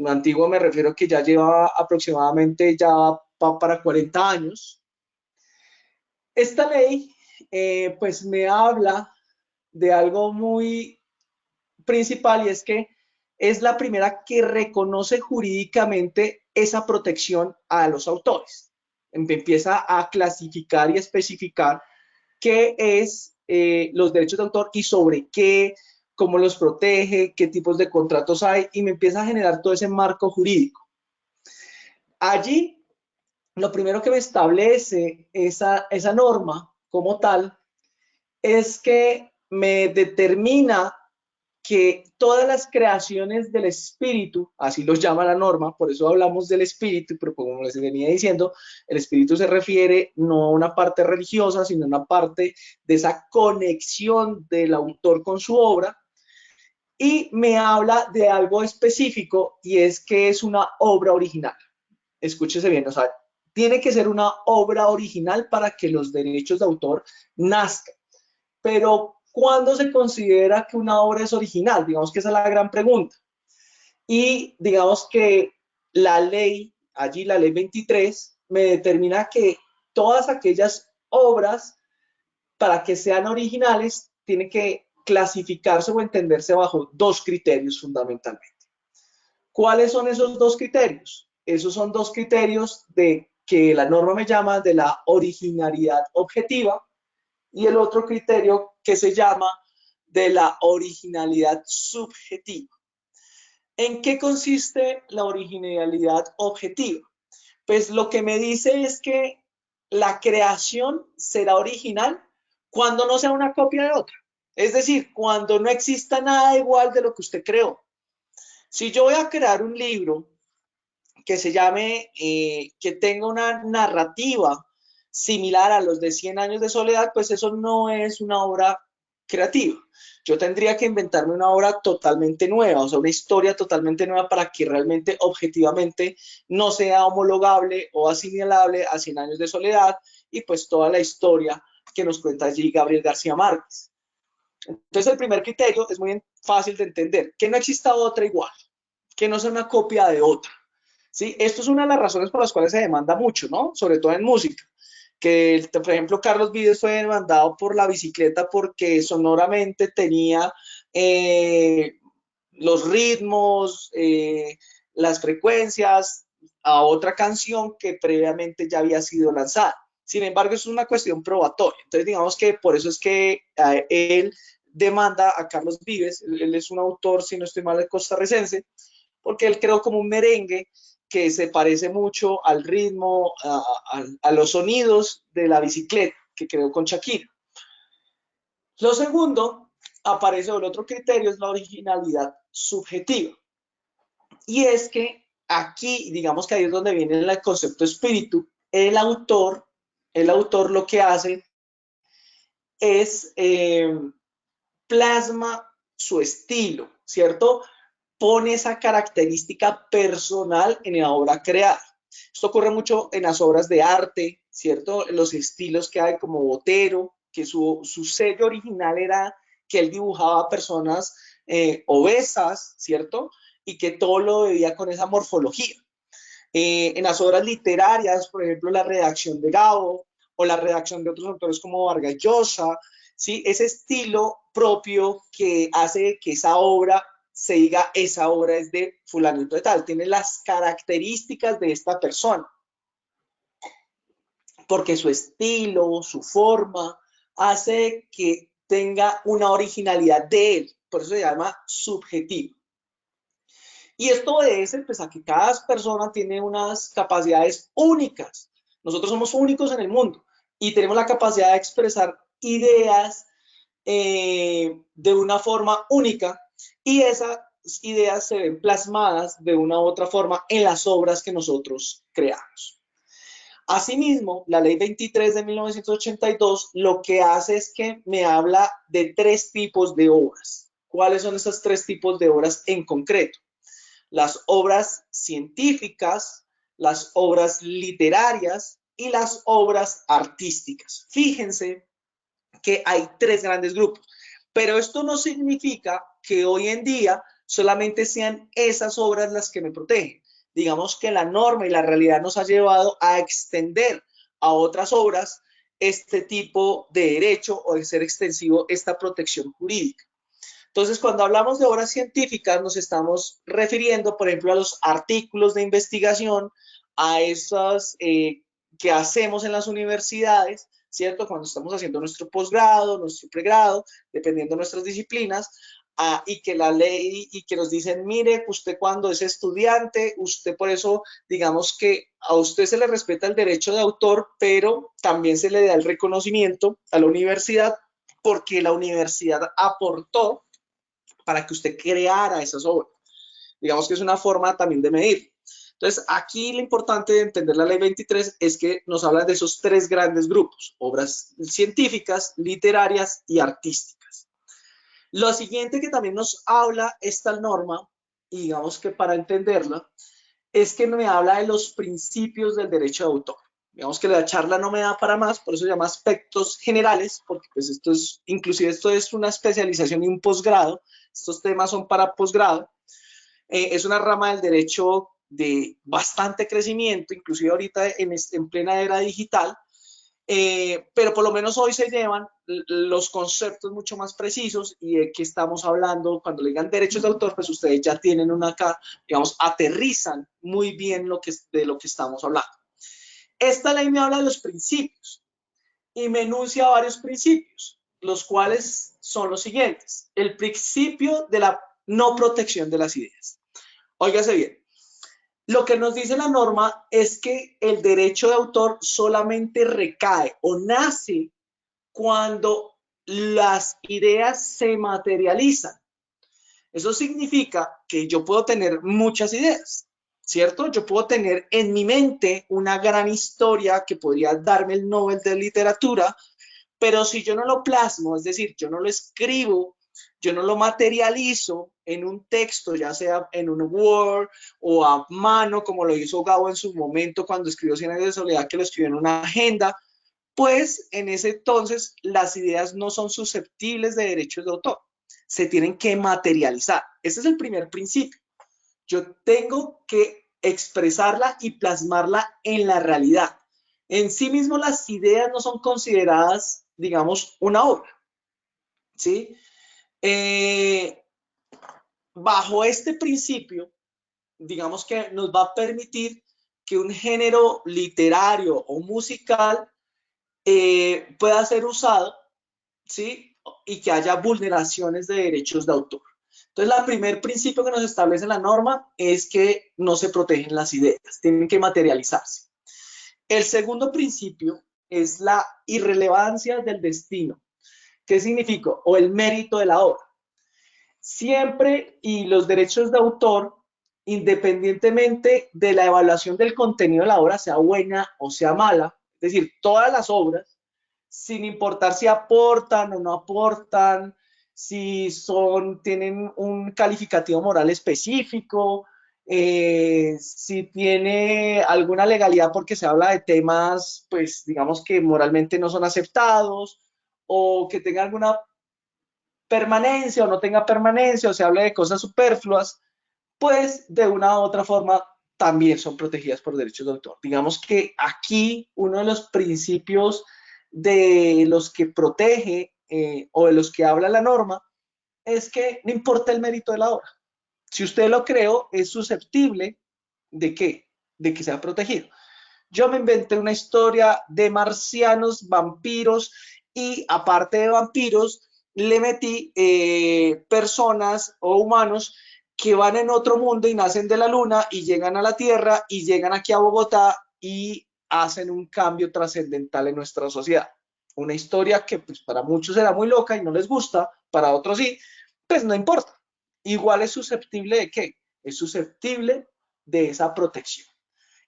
Antigua me refiero a que ya lleva aproximadamente ya para 40 años. Esta ley pues me habla de algo muy principal y es que es la primera que reconoce jurídicamente esa protección a los autores. Empieza a clasificar y especificar qué es los derechos de autor y sobre qué, cómo los protege, qué tipos de contratos hay y me empieza a generar todo ese marco jurídico. Allí, lo primero que me establece esa norma como tal es que me determina que todas las creaciones del espíritu, así los llama la norma, por eso hablamos del espíritu, pero como les venía diciendo, el espíritu se refiere no a una parte religiosa, sino a una parte de esa conexión del autor con su obra, y me habla de algo específico, y es que es una obra original. Escúchese bien, o sea, tiene que ser una obra original para que los derechos de autor nazcan. Pero, ¿cuándo se considera que una obra es original? Digamos que esa es la gran pregunta. Y digamos que la ley, allí la ley 23, me determina que todas aquellas obras, para que sean originales, tienen que clasificarse o entenderse bajo dos criterios fundamentalmente. ¿Cuáles son esos dos criterios? Esos son dos criterios de que la norma me llama de la originalidad objetiva y el otro criterio que se llama de la originalidad subjetiva. ¿En qué consiste la originalidad objetiva? Pues lo que me dice es que la creación será original cuando no sea una copia de otra. Es decir, cuando no exista nada igual de lo que usted creó. Si yo voy a crear un libro que se llame, que tenga una narrativa similar a los de 100 años de soledad, pues eso no es una obra creativa. Yo tendría que inventarme una obra totalmente nueva, o sea, una historia totalmente nueva para que realmente, objetivamente, no sea homologable o asimilable a Cien años de soledad y pues toda la historia que nos cuenta allí Gabriel García Márquez. Entonces, el primer criterio es muy fácil de entender, que no exista otra igual, que no sea una copia de otra. ¿Sí? Esto es una de las razones por las cuales se demanda mucho, ¿no? Sobre todo en música. Que, por ejemplo, Carlos Vives fue demandado por la bicicleta porque sonoramente tenía los ritmos, las frecuencias a otra canción que previamente ya había sido lanzada. Sin embargo, es una cuestión probatoria. Entonces, digamos que por eso es que él demanda a Carlos Vives. Él es un autor, si no estoy mal, costarricense, porque él creó como un merengue que se parece mucho al ritmo, a los sonidos de la bicicleta que creó con Shakira. Lo segundo, aparece el otro criterio, es la originalidad subjetiva. Y es que aquí, digamos que ahí es donde viene el concepto espíritu. El autor lo que hace es plasma su estilo, ¿cierto? Pone esa característica personal en la obra creada. Esto ocurre mucho en las obras de arte, ¿cierto? Los estilos que hay como Botero, que su sello original era que él dibujaba personas obesas, ¿cierto? Y que todo lo veía con esa morfología. En las obras literarias, por ejemplo, la redacción de Gabo o la redacción de otros autores como Vargas Llosa, ¿sí? Ese estilo propio que hace que esa obra se diga, esa obra es de fulanito de tal, tiene las características de esta persona, porque su estilo, su forma, hace que tenga una originalidad de él, por eso se llama subjetivo. Y esto obedece pues, a que cada persona tiene unas capacidades únicas. Nosotros somos únicos en el mundo y tenemos la capacidad de expresar ideas de una forma única y esas ideas se ven plasmadas de una u otra forma en las obras que nosotros creamos. Asimismo, la Ley 23 de 1982 lo que hace es que me habla de tres tipos de obras. ¿Cuáles son esos tres tipos de obras en concreto? Las obras científicas, las obras literarias y las obras artísticas. Fíjense que hay tres grandes grupos, pero esto no significa que hoy en día solamente sean esas obras las que me protegen. Digamos que la norma y la realidad nos ha llevado a extender a otras obras este tipo de derecho o de ser extensivo esta protección jurídica. Entonces, cuando hablamos de obras científicas, nos estamos refiriendo, por ejemplo, a los artículos de investigación, a esas que hacemos en las universidades, ¿cierto? Cuando estamos haciendo nuestro posgrado, nuestro pregrado, dependiendo de nuestras disciplinas, y que la ley, y que nos dicen, mire, usted cuando es estudiante, usted por eso, digamos que a usted se le respeta el derecho de autor, pero también se le da el reconocimiento a la universidad porque la universidad aportó para que usted creara esas obras. Digamos que es una forma también de medir. Entonces, aquí lo importante de entender la ley 23 es que nos habla de esos tres grandes grupos, obras científicas, literarias y artísticas. Lo siguiente que también nos habla esta norma, y digamos que para entenderla, es que me habla de los principios del derecho de autor. Digamos que la charla no me da para más, por eso se llama aspectos generales, porque pues esto es, inclusive esto es una especialización y un posgrado, estos temas son para posgrado, es una rama del derecho de bastante crecimiento, inclusive ahorita en plena era digital, pero por lo menos hoy se llevan los conceptos mucho más precisos y de qué estamos hablando. Cuando le digan derechos de autor, pues ustedes ya tienen una acá, digamos, aterrizan muy bien de lo que estamos hablando. Esta ley me habla de los principios y me enuncia varios principios, los cuales son los siguientes. El principio de la no protección de las ideas. Óigase bien, lo que nos dice la norma es que el derecho de autor solamente recae o nace cuando las ideas se materializan. Eso significa que yo puedo tener muchas ideas, ¿cierto? Yo puedo tener en mi mente una gran historia que podría darme el Nobel de Literatura, Pero si yo no lo plasmo, es decir, yo no lo escribo, yo no lo materializo en un texto, ya sea en un Word o a mano, como lo hizo Gabo en su momento cuando escribió Cien años de soledad, que lo escribió en una agenda, pues en ese entonces las ideas no son susceptibles de derechos de autor, se tienen que materializar. Ese es el primer principio. Yo tengo que expresarla y plasmarla en la realidad. En sí mismo las ideas no son consideradas, digamos, una obra, ¿sí? Bajo este principio, digamos que nos va a permitir que un género literario o musical pueda ser usado, ¿sí? Y que haya vulneraciones de derechos de autor. Entonces, el primer principio que nos establece la norma es que no se protegen las ideas, tienen que materializarse. El segundo principio es la irrelevancia del destino. ¿Qué significa? O el mérito de la obra. Siempre, y los derechos de autor, independientemente de la evaluación del contenido de la obra, sea buena o sea mala, es decir, todas las obras, sin importar si aportan o no aportan, si tienen un calificativo moral específico, si tiene alguna legalidad porque se habla de temas, pues digamos que moralmente no son aceptados, o que tenga alguna permanencia o no tenga permanencia, o se hable de cosas superfluas, pues de una u otra forma también son protegidas por derechos de autor. Digamos que aquí uno de los principios de los que protege o de los que habla la norma es que no importa el mérito de la obra. Si usted lo creó, es susceptible de ¿qué? De que sea protegido. Yo me inventé una historia de marcianos, vampiros, y aparte de vampiros, le metí personas o humanos que van en otro mundo y nacen de la luna y llegan a la Tierra y llegan aquí a Bogotá y hacen un cambio trascendental en nuestra sociedad. Una historia que pues, para muchos era muy loca y no les gusta, para otros sí, pues no importa. Igual es susceptible de ¿qué? Es susceptible de esa protección,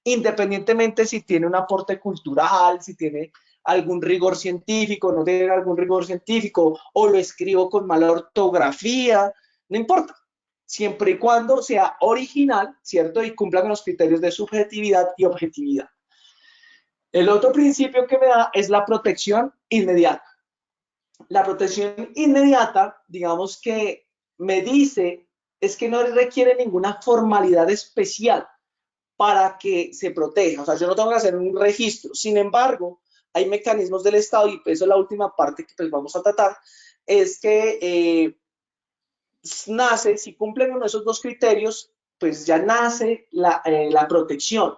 independientemente si tiene un aporte cultural, si tiene algún rigor científico, no tiene algún rigor científico, o lo escribo con mala ortografía, no importa, siempre y cuando sea original, ¿cierto? Y cumpla con los criterios de subjetividad y objetividad. El otro principio que me da es la protección inmediata. La protección inmediata, digamos que me dice, es que no requiere ninguna formalidad especial para que se proteja. O sea, yo no tengo que hacer un registro. Sin embargo, hay mecanismos del Estado, y eso es la última parte que pues vamos a tratar, es que nace, si cumplen con esos dos criterios, pues ya nace la protección,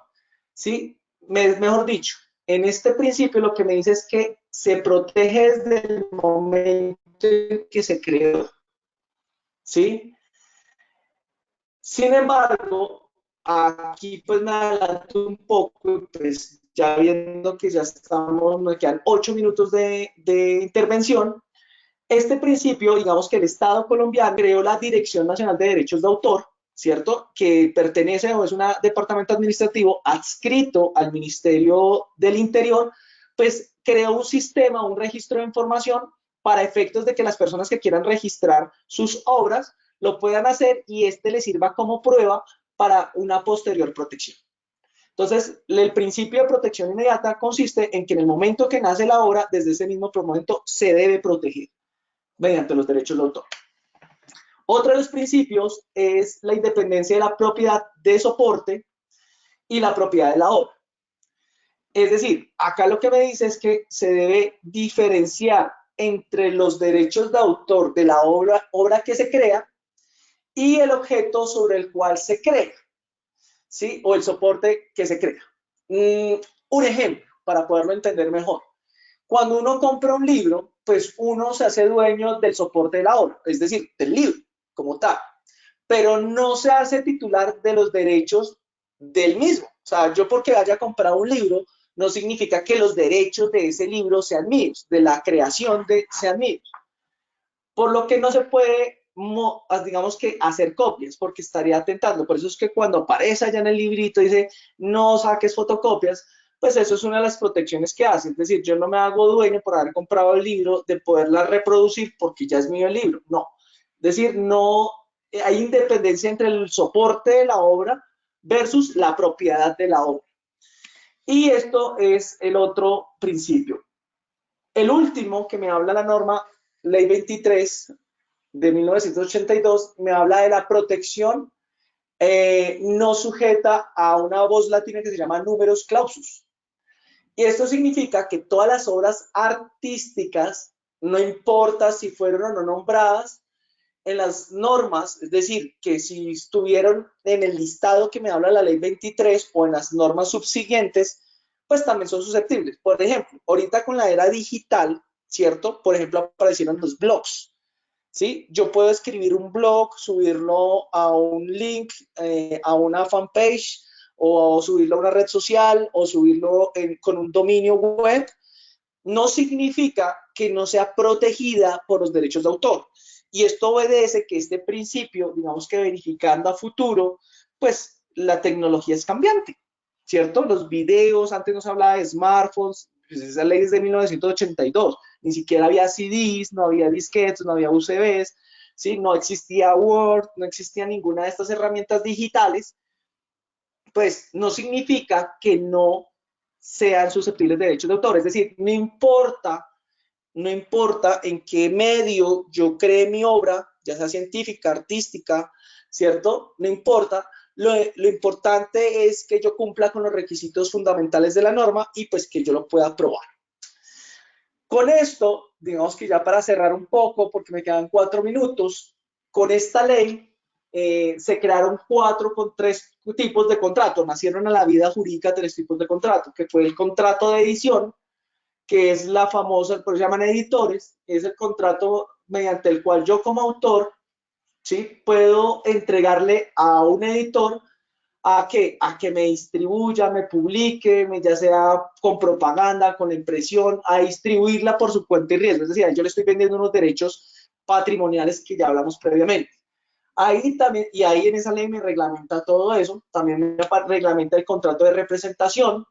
¿sí? Mejor dicho, en este principio lo que me dice es que se protege desde el momento en que se creó, ¿sí? Sin embargo, aquí pues me adelanto un poco, pues ya viendo que ya estamos, nos quedan 8 minutos de intervención. Este principio, digamos que el Estado colombiano creó la Dirección Nacional de Derechos de Autor, ¿cierto? Que pertenece o es un departamento administrativo adscrito al Ministerio del Interior, pues creó un sistema, un registro de información para efectos de que las personas que quieran registrar sus obras lo puedan hacer y este les sirva como prueba para una posterior protección. Entonces, el principio de protección inmediata consiste en que en el momento que nace la obra, desde ese mismo momento se debe proteger mediante los derechos de autor. Otro de los principios es la independencia de la propiedad de soporte y la propiedad de la obra. Es decir, acá lo que me dice es que se debe diferenciar entre los derechos de autor de la obra que se crea y el objeto sobre el cual se crea, ¿sí? O el soporte que se crea. Un ejemplo, para poderlo entender mejor. Cuando uno compra un libro, pues uno se hace dueño del soporte de la obra, es decir, del libro como tal, pero no se hace titular de los derechos del mismo. O sea, yo porque haya comprado un libro, no significa que los derechos de ese libro sean míos, de la creación sean míos. Por lo que no se puede, digamos que, hacer copias, porque estaría atentando. Por eso es que cuando aparece allá en el librito dice, no saques fotocopias, pues eso es una de las protecciones que hace. Es decir, yo no me hago dueño por haber comprado el libro de poderla reproducir porque ya es mío el libro. No. Es decir, no hay independencia entre el soporte de la obra versus la propiedad de la obra. Y esto es el otro principio. El último que me habla la norma, Ley 23 de 1982, me habla de la protección no sujeta a una voz latina que se llama numerus clausus. Y esto significa que todas las obras artísticas, no importa si fueron o no nombradas en las normas, es decir, que si estuvieron en el listado que me habla la ley 23 o en las normas subsiguientes, pues también son susceptibles. Por ejemplo, ahorita con la era digital, ¿cierto? Por ejemplo, aparecieron los blogs, ¿sí? Yo puedo escribir un blog, subirlo a un link, a una fanpage, o subirlo a una red social, o subirlo con un dominio web. No significa que no sea protegida por los derechos de autor. Y esto obedece que este principio, digamos que verificando a futuro, pues la tecnología es cambiante, ¿cierto? Los videos, antes nos hablaba de smartphones, pues esa ley es de 1982, ni siquiera había CDs, no había disquetes, no había USBs, ¿sí? No existía Word, no existía ninguna de estas herramientas digitales, pues no significa que no sean susceptibles de derechos de autor. Es decir, no importa en qué medio yo cree mi obra, ya sea científica, artística, ¿cierto? No importa. Lo importante es que yo cumpla con los requisitos fundamentales de la norma y pues que yo lo pueda probar. Con esto, digamos que ya para cerrar un poco, porque me quedan 4 minutos, con esta ley se crearon 3 tipos de contrato, nacieron a la vida jurídica 3 tipos de contrato, que fue el contrato de edición, que es la famosa, por eso se llaman editores, es el contrato mediante el cual yo como autor, ¿sí? Puedo entregarle a un editor a que me distribuya, me publique, ya sea con propaganda, con la impresión, a distribuirla por su cuenta y riesgo. Es decir, yo le estoy vendiendo unos derechos patrimoniales que ya hablamos previamente. Ahí también, y ahí en esa ley me reglamenta todo eso, también me reglamenta el contrato de representación.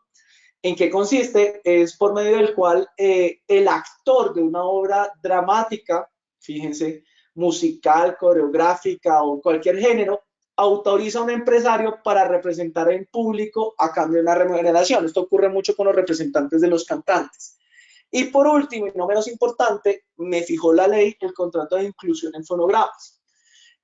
¿En qué consiste? Es por medio del cual el actor de una obra dramática, fíjense, musical, coreográfica o cualquier género, autoriza a un empresario para representar en público a cambio de una remuneración. Esto ocurre mucho con los representantes de los cantantes. Y por último, y no menos importante, me fijó la ley el contrato de inclusión en fonogramas.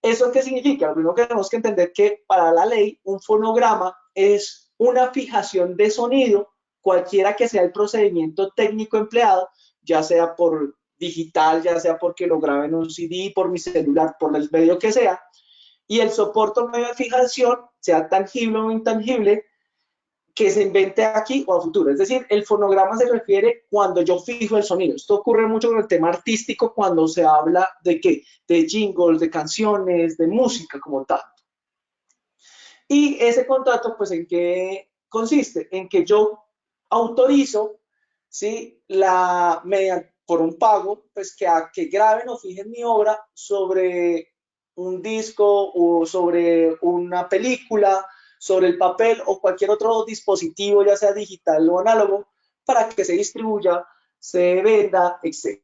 ¿Eso qué significa? Lo primero que tenemos que entender que para la ley un fonograma es una fijación de sonido, cualquiera que sea el procedimiento técnico empleado, ya sea por digital, ya sea porque lo grabe en un CD, por mi celular, por el medio que sea, y el soporte o medio de fijación, sea tangible o intangible, que se invente aquí o a futuro. Es decir, el fonograma se refiere cuando yo fijo el sonido. Esto ocurre mucho con el tema artístico cuando se habla de ¿qué? De jingles, de canciones, de música como tal. Y ese contrato, pues, ¿en qué consiste? En que yo autorizo, ¿sí? Por un pago, pues, que graben o fijen mi obra sobre un disco o sobre una película, sobre el papel o cualquier otro dispositivo, ya sea digital o análogo, para que se distribuya, se venda, etc.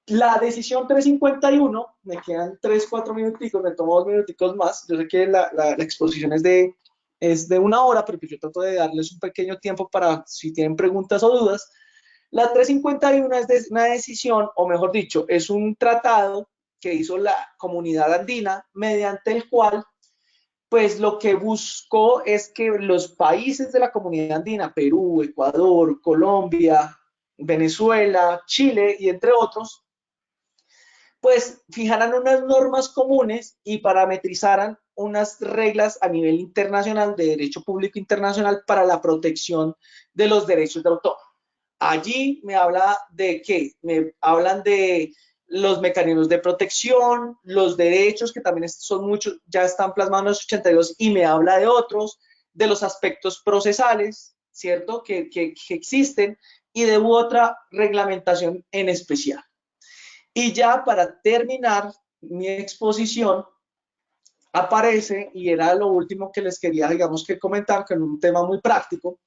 La decisión 351, me quedan 3, 4 minuticos, me tomo 2 minuticos más. Yo sé que la exposición es de 1 hora, pero yo trato de darles un pequeño tiempo para si tienen preguntas o dudas. La 351 es una decisión, o mejor dicho, es un tratado que hizo la comunidad andina, mediante el cual, pues lo que buscó es que los países de la comunidad andina, Perú, Ecuador, Colombia, Venezuela, Chile y entre otros, pues fijaran unas normas comunes y parametrizaran unas reglas a nivel internacional de derecho público internacional para la protección de los derechos de autor. Allí me habla de qué, me hablan de los mecanismos de protección, los derechos que también son muchos, ya están plasmados en los 82 y me habla de otros, de los aspectos procesales, ¿cierto? Que existen y de otra reglamentación en especial. Y ya para terminar mi exposición, aparece, y era lo último que les quería, digamos, que comentar, con un tema muy práctico,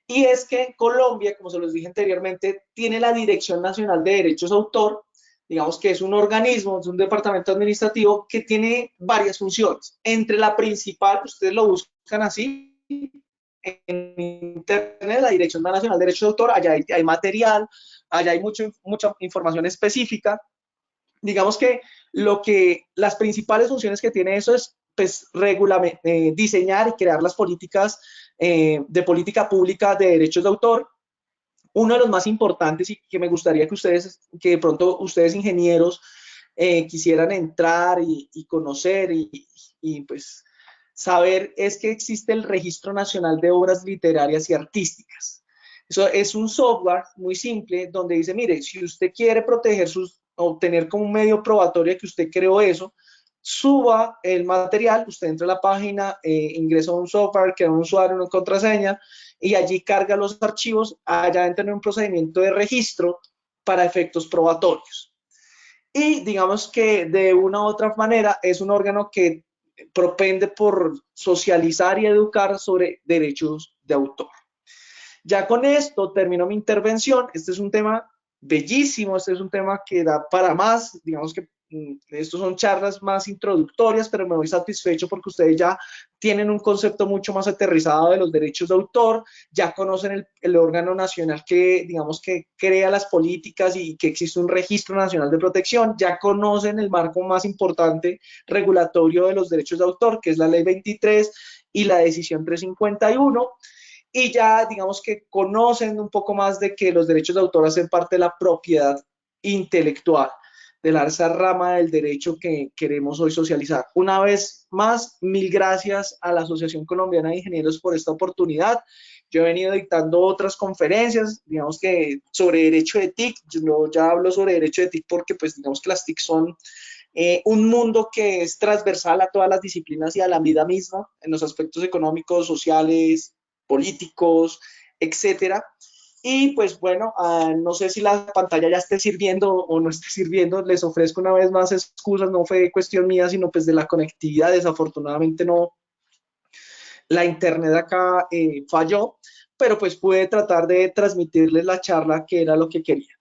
y es que Colombia, como se los dije anteriormente, tiene la Dirección Nacional de Derechos de Autor, digamos que es un organismo, es un departamento administrativo que tiene varias funciones. Entre la principal, ustedes lo buscan así en internet, la Dirección Nacional de Derechos de Autor, allá hay material, allá hay mucha información específica. Digamos que las principales funciones que tiene eso es pues, diseñar y crear las políticas de política pública de derechos de autor. Uno de los más importantes y que me gustaría que de pronto ustedes ingenieros quisieran entrar y conocer y pues saber es que existe el Registro Nacional de Obras Literarias y Artísticas. Eso es un software muy simple donde dice, mire, si usted quiere proteger obtener como un medio probatorio que usted creó eso, suba el material, usted entra a la página, ingresa a un software, crea un usuario, una contraseña, y allí carga los archivos, allá entra en un procedimiento de registro para efectos probatorios. Y digamos que de una u otra manera es un órgano que propende por socializar y educar sobre derechos de autor. Ya con esto termino mi intervención. Este es un tema bellísimo, este es un tema que da para más, digamos que estos son charlas más introductorias, pero me voy satisfecho porque ustedes ya tienen un concepto mucho más aterrizado de los derechos de autor, ya conocen el órgano nacional que, digamos, que crea las políticas y que existe un registro nacional de protección, ya conocen el marco más importante regulatorio de los derechos de autor, que es la Ley 23 y la Decisión 351, y ya digamos que conocen un poco más de que los derechos de autor hacen parte de la propiedad intelectual, de esa rama del derecho que queremos hoy socializar. Una vez más, mil gracias a la Asociación Colombiana de Ingenieros por esta oportunidad. Yo he venido dictando otras conferencias, digamos que sobre derecho de TIC. Yo ya hablo sobre derecho de TIC porque pues digamos que las TIC son un mundo que es transversal a todas las disciplinas y a la vida misma, en los aspectos económicos, sociales, políticos, etcétera. Y pues bueno, no sé si la pantalla ya esté sirviendo o no esté sirviendo, les ofrezco una vez más excusas, no fue cuestión mía, sino pues de la conectividad, desafortunadamente no, la internet acá falló, pero pues pude tratar de transmitirles la charla que era lo que quería.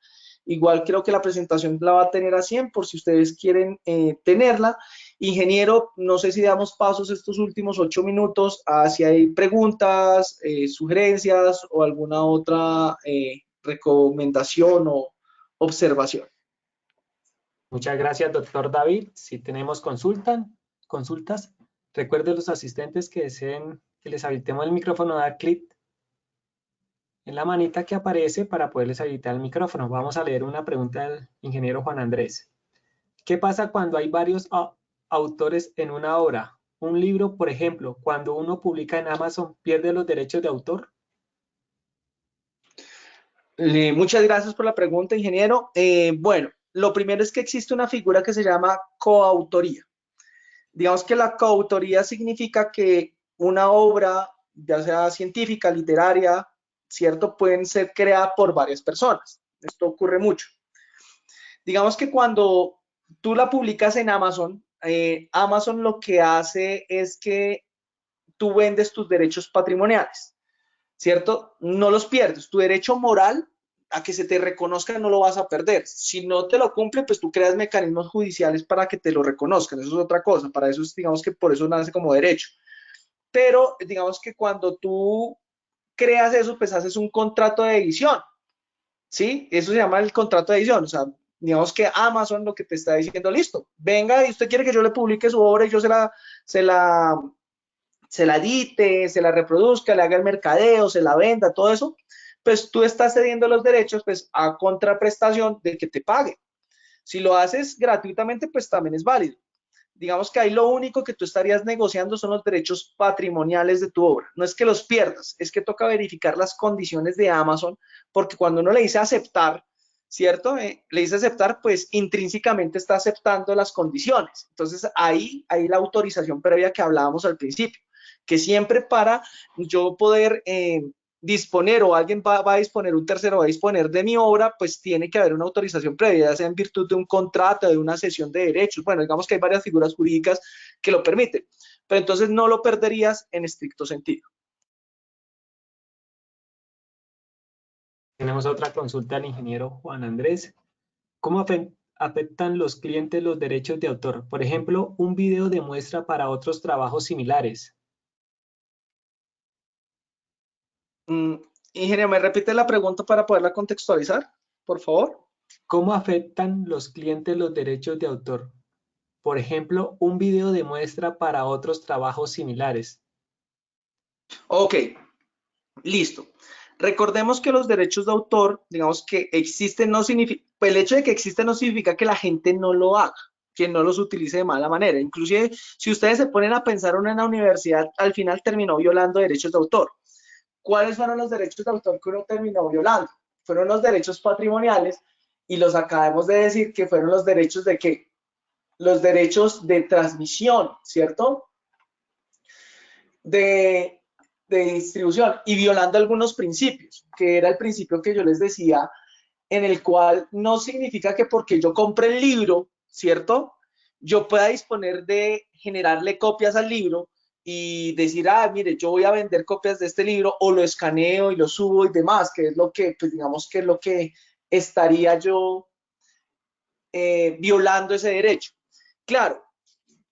Igual creo que la presentación la va a tener a 100 por si ustedes quieren tenerla. Ingeniero, no sé si damos pasos estos últimos 8 minutos a si hay preguntas, sugerencias o alguna otra recomendación o observación. Muchas gracias, doctor David. Si tenemos consultas, recuerden los asistentes que deseen que les habilitemos el micrófono, dar clic en la manita que aparece para poderles habilitar el micrófono. Vamos a leer una pregunta del ingeniero Juan Andrés. ¿Qué pasa cuando hay varios autores en una obra? Un libro, por ejemplo, cuando uno publica en Amazon, ¿pierde los derechos de autor? Muchas gracias por la pregunta, ingeniero. Bueno, lo primero es que existe una figura que se llama coautoría. Digamos que la coautoría significa que una obra, ya sea científica, literaria, ¿cierto? Pueden ser creadas por varias personas. Esto ocurre mucho. Digamos que cuando tú la publicas en Amazon, Amazon lo que hace es que tú vendes tus derechos patrimoniales, ¿cierto? No los pierdes. Tu derecho moral a que se te reconozca no lo vas a perder. Si no te lo cumple, pues tú creas mecanismos judiciales para que te lo reconozcan. Eso es otra cosa. Para eso es, digamos que por eso nace como derecho. Pero digamos que cuando tú creas eso, pues haces un contrato de edición, ¿sí? Eso se llama el contrato de edición. O sea, digamos que Amazon lo que te está diciendo, listo, venga y usted quiere que yo le publique su obra y yo se la edite, se la reproduzca, le haga el mercadeo, se la venda, todo eso, pues tú estás cediendo los derechos pues a contraprestación de que te pague. Si lo haces gratuitamente, pues también es válido. Digamos que ahí lo único que tú estarías negociando son los derechos patrimoniales de tu obra. No es que los pierdas, es que toca verificar las condiciones de Amazon, porque cuando uno le dice aceptar, ¿cierto? Le dice aceptar, pues intrínsecamente está aceptando las condiciones. Entonces ahí hay la autorización previa que hablábamos al principio, que siempre para yo poder disponer o alguien va a disponer, un tercero va a disponer de mi obra, pues tiene que haber una autorización previa, ya sea en virtud de un contrato, de una cesión de derechos. Bueno, digamos que hay varias figuras jurídicas que lo permiten, pero entonces no lo perderías en estricto sentido. Tenemos otra consulta al ingeniero Juan Andrés. ¿Cómo afectan los clientes los derechos de autor? Por ejemplo, un video de muestra para otros trabajos similares. Ingeniero, ¿me repite la pregunta para poderla contextualizar, por favor? ¿Cómo afectan los clientes los derechos de autor? Por ejemplo, un video de muestra para otros trabajos similares. Ok, listo. Recordemos que los derechos de autor, digamos que existen, no significa, pues el hecho de que existen no significa que la gente no lo haga, que no los utilice de mala manera. Inclusive, si ustedes se ponen a pensar en una universidad, al final terminó violando derechos de autor. ¿Cuáles fueron los derechos de autor que uno terminó violando? Fueron los derechos patrimoniales y los acabamos de decir que fueron los derechos de qué? Los derechos de transmisión, ¿cierto? De distribución y violando algunos principios, que era el principio que yo les decía, en el cual no significa que porque yo compre el libro, ¿cierto? Yo pueda disponer de generarle copias al libro y decir, ah, mire, yo voy a vender copias de este libro o lo escaneo y lo subo y demás, que es lo que, pues digamos que es lo que estaría yo violando ese derecho. Claro,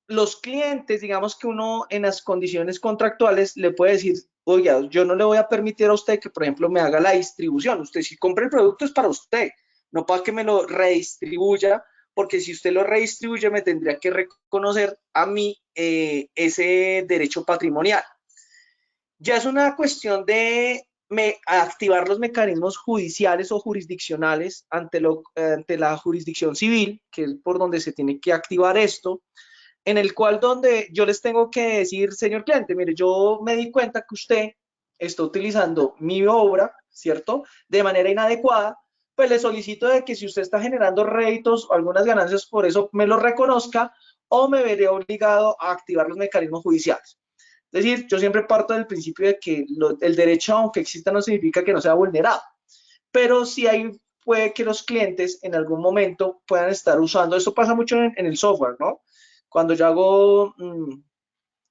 los clientes, digamos que uno en las condiciones contractuales le puede decir, oiga, yo no le voy a permitir a usted que, por ejemplo, me haga la distribución. Usted si compra el producto es para usted, no para que me lo redistribuya, porque si usted lo redistribuye me tendría que reconocer a mí ese derecho patrimonial. Ya es una cuestión de activar los mecanismos judiciales o jurisdiccionales ante la jurisdicción civil, que es por donde se tiene que activar esto, en el cual donde yo les tengo que decir, señor cliente, mire, yo me di cuenta que usted está utilizando mi obra, ¿cierto?, de manera inadecuada, pues le solicito de que si usted está generando réditos o algunas ganancias por eso, me lo reconozca o me veré obligado a activar los mecanismos judiciales. Es decir, yo siempre parto del principio de que el derecho, aunque exista, no significa que no sea vulnerado, pero sí puede que los clientes en algún momento puedan estar usando, esto pasa mucho en el software, ¿no? Cuando yo hago,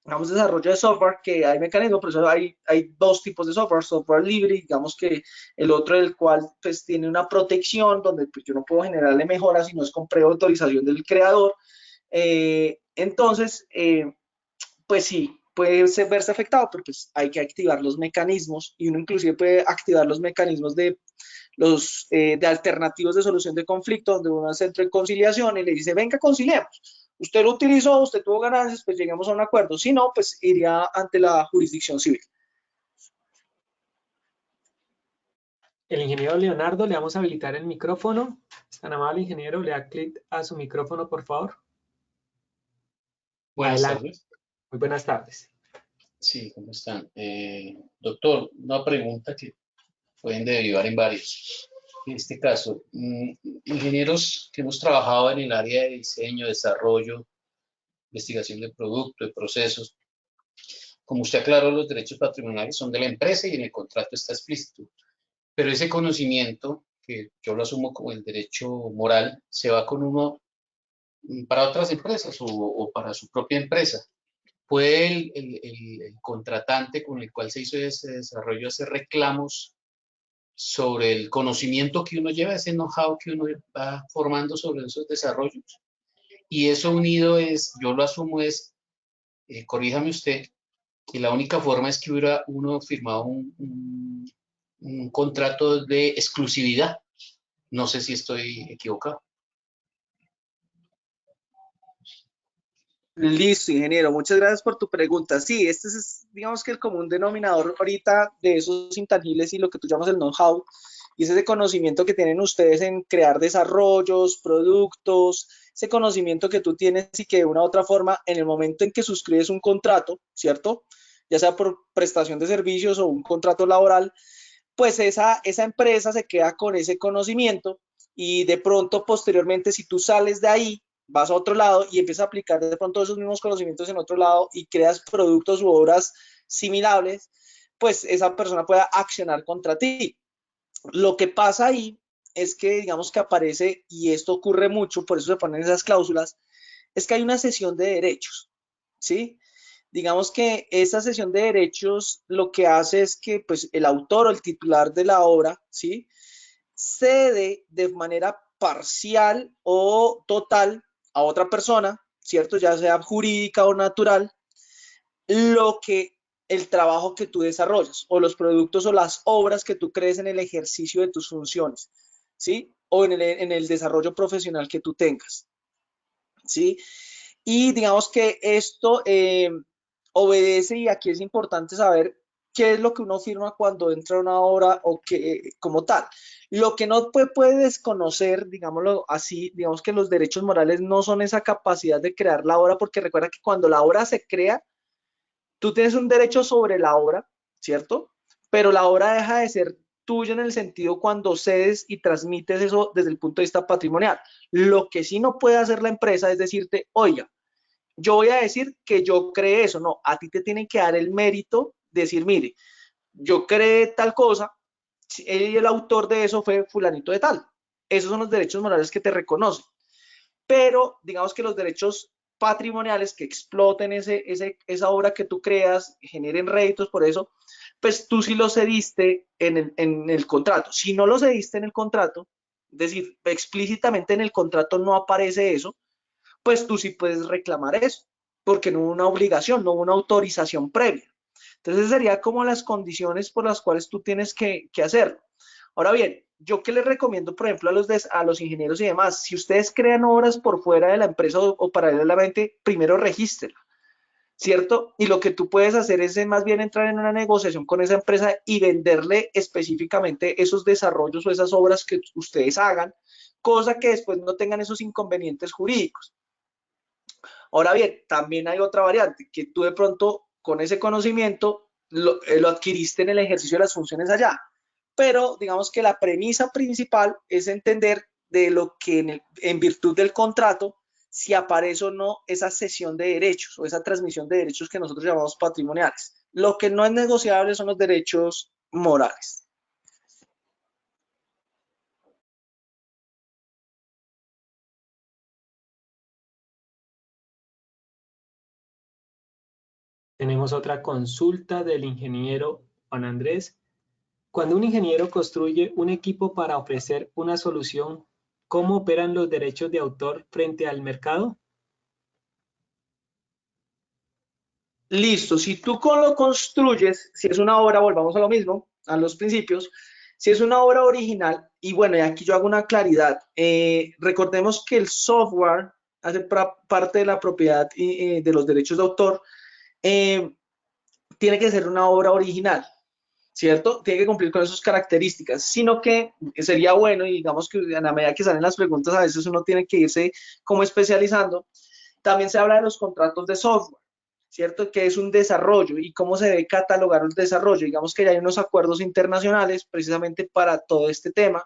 digamos, desarrollo de software, que hay mecanismos, por eso hay dos tipos de software, software libre, digamos que el otro el cual pues tiene una protección donde pues, yo no puedo generarle mejoras si no es con preautorización del creador. Entonces, pues sí, puede verse afectado, pero pues hay que activar los mecanismos y uno inclusive puede activar los mecanismos de alternativos de solución de conflicto, donde uno hace entre conciliación y le dice, venga, conciliemos. Usted lo utilizó, usted tuvo ganancias, pues lleguemos a un acuerdo. Si no, pues iría ante la jurisdicción civil. El ingeniero Leonardo, le vamos a habilitar el micrófono. Es tan amable, ingeniero, le da clic a su micrófono, por favor. Buenas Adelante. tardes. Muy buenas tardes. Sí, ¿cómo están? Doctor, una pregunta que pueden derivar en varios. En este caso, ingenieros que hemos trabajado en el área de diseño, desarrollo, investigación de producto, de procesos, como usted aclaró, los derechos patrimoniales son de la empresa y en el contrato está explícito. Pero ese conocimiento, que yo lo asumo como el derecho moral, se va con uno para otras empresas o para su propia empresa. ¿Puede el contratante con el cual se hizo ese desarrollo hacer reclamos sobre el conocimiento que uno lleva, ese know-how que uno va formando sobre esos desarrollos? Y eso unido es, yo lo asumo es, corríjame usted, que la única forma es que hubiera uno firmado un contrato de exclusividad. No sé si estoy equivocado. Listo, ingeniero. Muchas gracias por tu pregunta. Sí, este es, digamos que el común denominador ahorita de esos intangibles y lo que tú llamas el know-how, y es ese conocimiento que tienen ustedes en crear desarrollos, productos, ese conocimiento que tú tienes y que de una u otra forma, en el momento en que suscribes un contrato, ¿cierto? Ya sea por prestación de servicios o un contrato laboral, pues esa empresa se queda con ese conocimiento y de pronto posteriormente si tú sales de ahí, vas a otro lado y empiezas a aplicar de pronto esos mismos conocimientos en otro lado y creas productos u obras similares, pues esa persona pueda accionar contra ti. Lo que pasa ahí es que digamos que aparece, y esto ocurre mucho, por eso se ponen esas cláusulas, es que hay una cesión de derechos, ¿sí? Digamos que esa cesión de derechos lo que hace es que pues el autor o el titular de la obra, ¿sí? Cede de manera parcial o total a otra persona, ¿cierto? Ya sea jurídica o natural, lo que el trabajo que tú desarrollas o los productos o las obras que tú crees en el ejercicio de tus funciones, ¿sí? O en el desarrollo profesional que tú tengas, ¿sí? Y digamos que esto obedece, y aquí es importante saber qué es lo que uno firma cuando entra a una obra o que, como tal. Lo que no puede desconocer, digámoslo así, digamos que los derechos morales no son esa capacidad de crear la obra, porque recuerda que cuando la obra se crea, tú tienes un derecho sobre la obra, ¿cierto? Pero la obra deja de ser tuya en el sentido cuando cedes y transmites eso desde el punto de vista patrimonial. Lo que sí no puede hacer la empresa es decirte, oiga, yo voy a decir que yo creé eso. No, a ti te tienen que dar el mérito de decir, mire, yo creé tal cosa, y el autor de eso fue fulanito de tal. Esos son los derechos morales que te reconocen. Pero digamos que los derechos patrimoniales que exploten esa obra que tú creas, generen réditos por eso, pues tú sí lo cediste en el contrato. Si no lo cediste en el contrato, es decir, explícitamente en el contrato no aparece eso, pues tú sí puedes reclamar eso, porque no hubo una obligación, no hubo una autorización previa. Entonces sería como las condiciones por las cuales tú tienes que hacerlo. Ahora bien, yo qué les recomiendo, por ejemplo, a los ingenieros y demás, si ustedes crean obras por fuera de la empresa o paralelamente, primero regístrenla, ¿cierto? Y lo que tú puedes hacer es más bien entrar en una negociación con esa empresa y venderle específicamente esos desarrollos o esas obras que ustedes hagan, cosa que después no tengan esos inconvenientes jurídicos. Ahora bien, también hay otra variante, que tú de pronto con ese conocimiento lo adquiriste en el ejercicio de las funciones allá, pero digamos que la premisa principal es entender de lo que en virtud del contrato, si aparece o no esa cesión de derechos o esa transmisión de derechos que nosotros llamamos patrimoniales. Lo que no es negociable son los derechos morales. Tenemos otra consulta del ingeniero Juan Andrés. Cuando un ingeniero construye un equipo para ofrecer una solución, ¿cómo operan los derechos de autor frente al mercado? Listo, si tú lo construyes, si es una obra, volvamos a lo mismo, a los principios, si es una obra original, y bueno, y aquí yo hago una claridad, recordemos que el software hace parte de la propiedad y de los derechos de autor, tiene que ser una obra original, ¿cierto? Tiene que cumplir con esas características, sino que sería bueno, y digamos que a la medida que salen las preguntas, a veces uno tiene que irse como especializando. También se habla de los contratos de software, ¿cierto? Que es un desarrollo y cómo se debe catalogar el desarrollo. Digamos que ya hay unos acuerdos internacionales precisamente para todo este tema.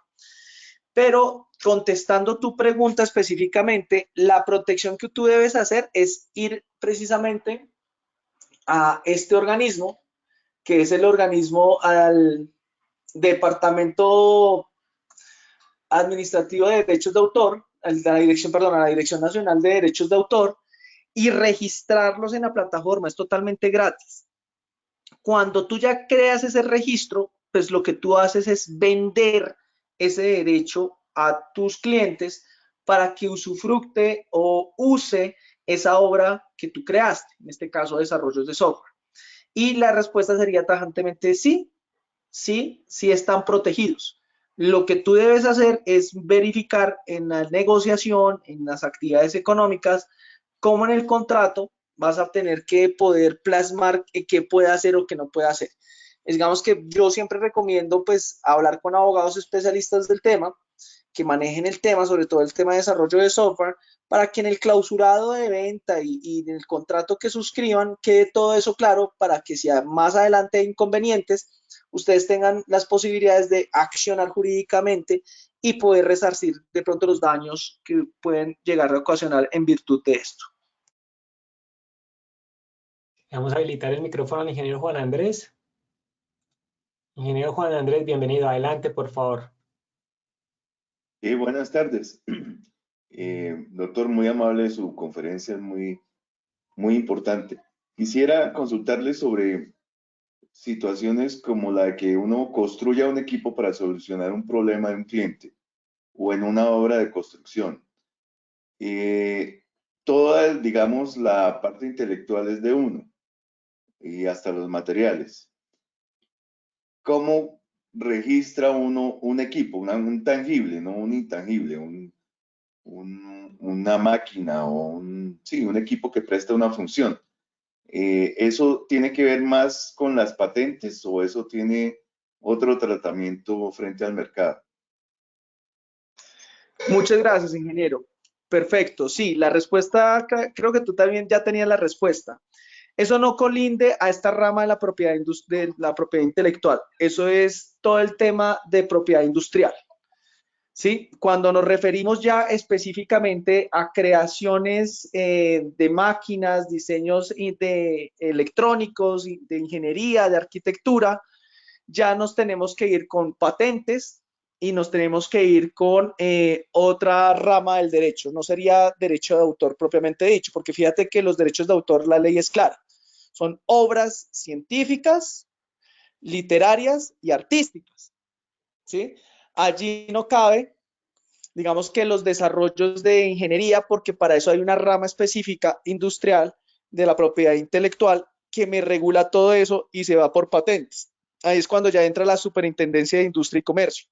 Pero contestando tu pregunta específicamente, la protección que tú debes hacer es ir precisamente a este organismo, que es el organismo al Departamento Administrativo de Derechos de Autor, a la Dirección, perdón, a la Dirección Nacional de Derechos de Autor, y registrarlos en la plataforma. Es totalmente gratis. Cuando tú ya creas ese registro, pues lo que tú haces es vender ese derecho a tus clientes para que usufructe o use esa obra que tú creaste, en este caso desarrollos de software. Y la respuesta sería tajantemente sí, sí están protegidos. Lo que tú debes hacer es verificar en la negociación, en las actividades económicas, cómo en el contrato vas a tener que poder plasmar qué puede hacer o qué no puede hacer. Digamos que yo siempre recomiendo pues hablar con abogados especialistas del tema, que manejen el tema, sobre todo el tema de desarrollo de software, para que en el clausurado de venta y en el contrato que suscriban quede todo eso claro, para que si más adelante hay inconvenientes, ustedes tengan las posibilidades de accionar jurídicamente y poder resarcir de pronto los daños que pueden llegar a ocasionar en virtud de esto. Vamos a habilitar el micrófono al ingeniero Juan Andrés. Ingeniero Juan Andrés, bienvenido. Adelante, por favor. Buenas tardes. Doctor, muy amable, su conferencia es muy importante. Quisiera consultarle sobre situaciones como la de que uno construya un equipo para solucionar un problema de un cliente o en una obra de construcción. Toda, digamos, la parte intelectual es de uno y hasta los materiales. ¿Cómo registra uno un equipo, un tangible, no un intangible, una máquina o un equipo que presta una función? ¿Eso tiene que ver más con las patentes o eso tiene otro tratamiento frente al mercado? Muchas gracias, ingeniero. Perfecto, sí, la respuesta, creo que tú también ya tenías la respuesta. Eso no colinde a esta rama de la propiedad, de la propiedad intelectual. Eso es todo el tema de propiedad industrial. ¿Sí? Cuando nos referimos ya específicamente a creaciones de máquinas, diseños de electrónicos, de ingeniería, de arquitectura, ya nos tenemos que ir con patentes y nos tenemos que ir con otra rama del derecho. No sería derecho de autor propiamente dicho, porque fíjate que los derechos de autor, la ley es clara. Son obras científicas, literarias y artísticas. ¿Sí? Allí no cabe, digamos que los desarrollos de ingeniería, porque para eso hay una rama específica industrial de la propiedad intelectual que me regula todo eso y se va por patentes. Ahí es cuando ya entra la Superintendencia de Industria y Comercio.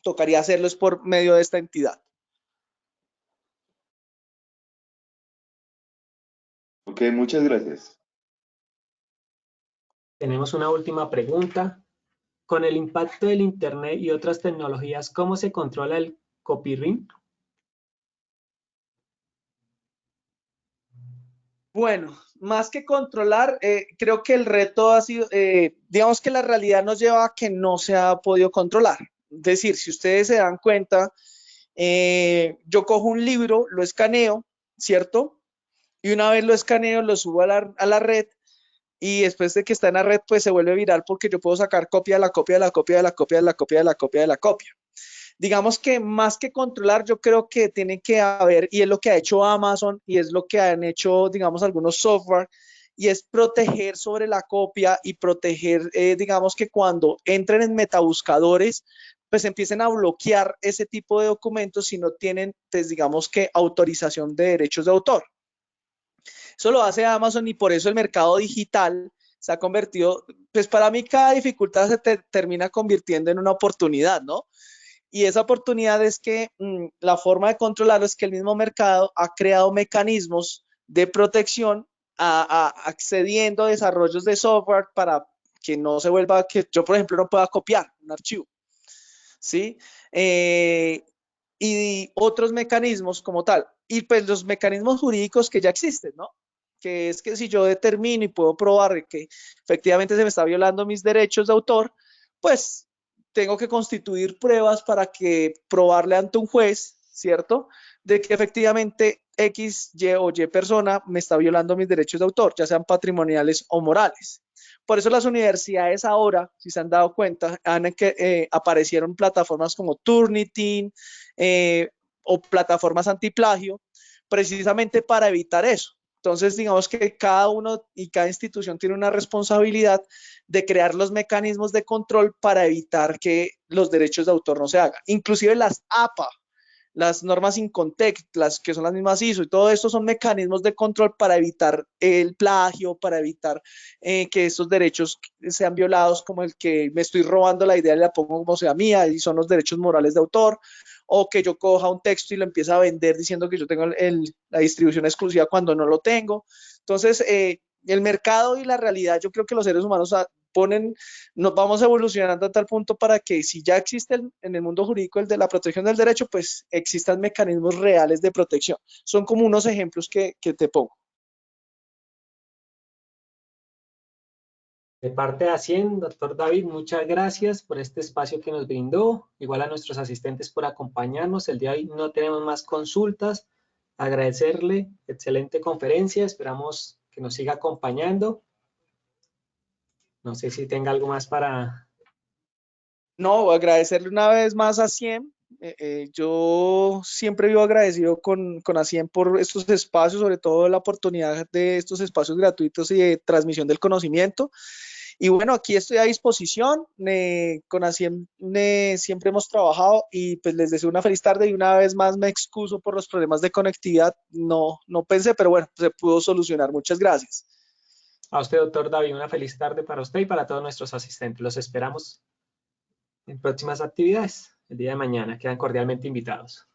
Tocaría hacerlo es por medio de esta entidad. Ok, muchas gracias. Tenemos una última pregunta. Con el impacto del Internet y otras tecnologías, ¿cómo se controla el copyright? Bueno, más que controlar, creo que el reto ha sido, digamos que la realidad nos lleva a que no se ha podido controlar. Es decir, si ustedes se dan cuenta, yo cojo un libro, lo escaneo, ¿cierto? Y una vez lo escaneo, lo subo a la red y después de que está en la red, pues se vuelve viral porque yo puedo sacar copia de la copia de la copia de la copia de la copia de la copia de la copia. Digamos que más que controlar, yo creo que tiene que haber, y es lo que ha hecho Amazon y es lo que han hecho, digamos, algunos software, y es proteger sobre la copia y proteger, digamos, que cuando entren en metabuscadores, pues empiecen a bloquear ese tipo de documentos si no tienen, pues digamos que autorización de derechos de autor. Eso lo hace Amazon y por eso el mercado digital se ha convertido, pues para mí cada dificultad se termina convirtiendo en una oportunidad, ¿no? Y esa oportunidad es que la forma de controlarlo es que el mismo mercado ha creado mecanismos de protección accediendo a desarrollos de software para que no se vuelva, que yo por ejemplo no pueda copiar un archivo, ¿sí? Y otros mecanismos como tal. Y pues los mecanismos jurídicos que ya existen, ¿no? Que es que si yo determino y puedo probar que efectivamente se me está violando mis derechos de autor, pues tengo que constituir pruebas para que probarle ante un juez, ¿cierto? De que efectivamente X, Y o Y persona me está violando mis derechos de autor, ya sean patrimoniales o morales. Por eso las universidades ahora, si se han dado cuenta, aparecieron plataformas como Turnitin o plataformas antiplagio, precisamente para evitar eso. Entonces, digamos que cada uno y cada institución tiene una responsabilidad de crear los mecanismos de control para evitar que los derechos de autor no se hagan. Inclusive las APA, las normas Incontect, las que son las mismas ISO y todo esto son mecanismos de control para evitar el plagio, para evitar que estos derechos sean violados, como el que me estoy robando la idea y la pongo como sea mía y son los derechos morales de autor, o que yo coja un texto y lo empiece a vender diciendo que yo tengo la distribución exclusiva cuando no lo tengo. Entonces, el mercado y la realidad, yo creo que los seres humanos nos vamos evolucionando a tal punto para que si ya existe en el mundo jurídico el de la protección del derecho, pues existan mecanismos reales de protección. Son como unos ejemplos que te pongo. De parte de Acien, doctor David, muchas gracias por este espacio que nos brindó. Igual a nuestros asistentes por acompañarnos. El día de hoy no tenemos más consultas. Agradecerle, excelente conferencia. Esperamos que nos siga acompañando. No sé si tenga algo más para No, agradecerle una vez más a CIEM. Yo siempre vivo agradecido con ASIEM por estos espacios, sobre todo la oportunidad de estos espacios gratuitos y de transmisión del conocimiento. Y bueno, aquí estoy a disposición. Con ASIEM siempre hemos trabajado y pues les deseo una feliz tarde y una vez más me excuso por los problemas de conectividad. No pensé, pero bueno, se pudo solucionar. Muchas gracias. A usted, doctor David, una feliz tarde para usted y para todos nuestros asistentes. Los esperamos en próximas actividades. El día de mañana quedan cordialmente invitados.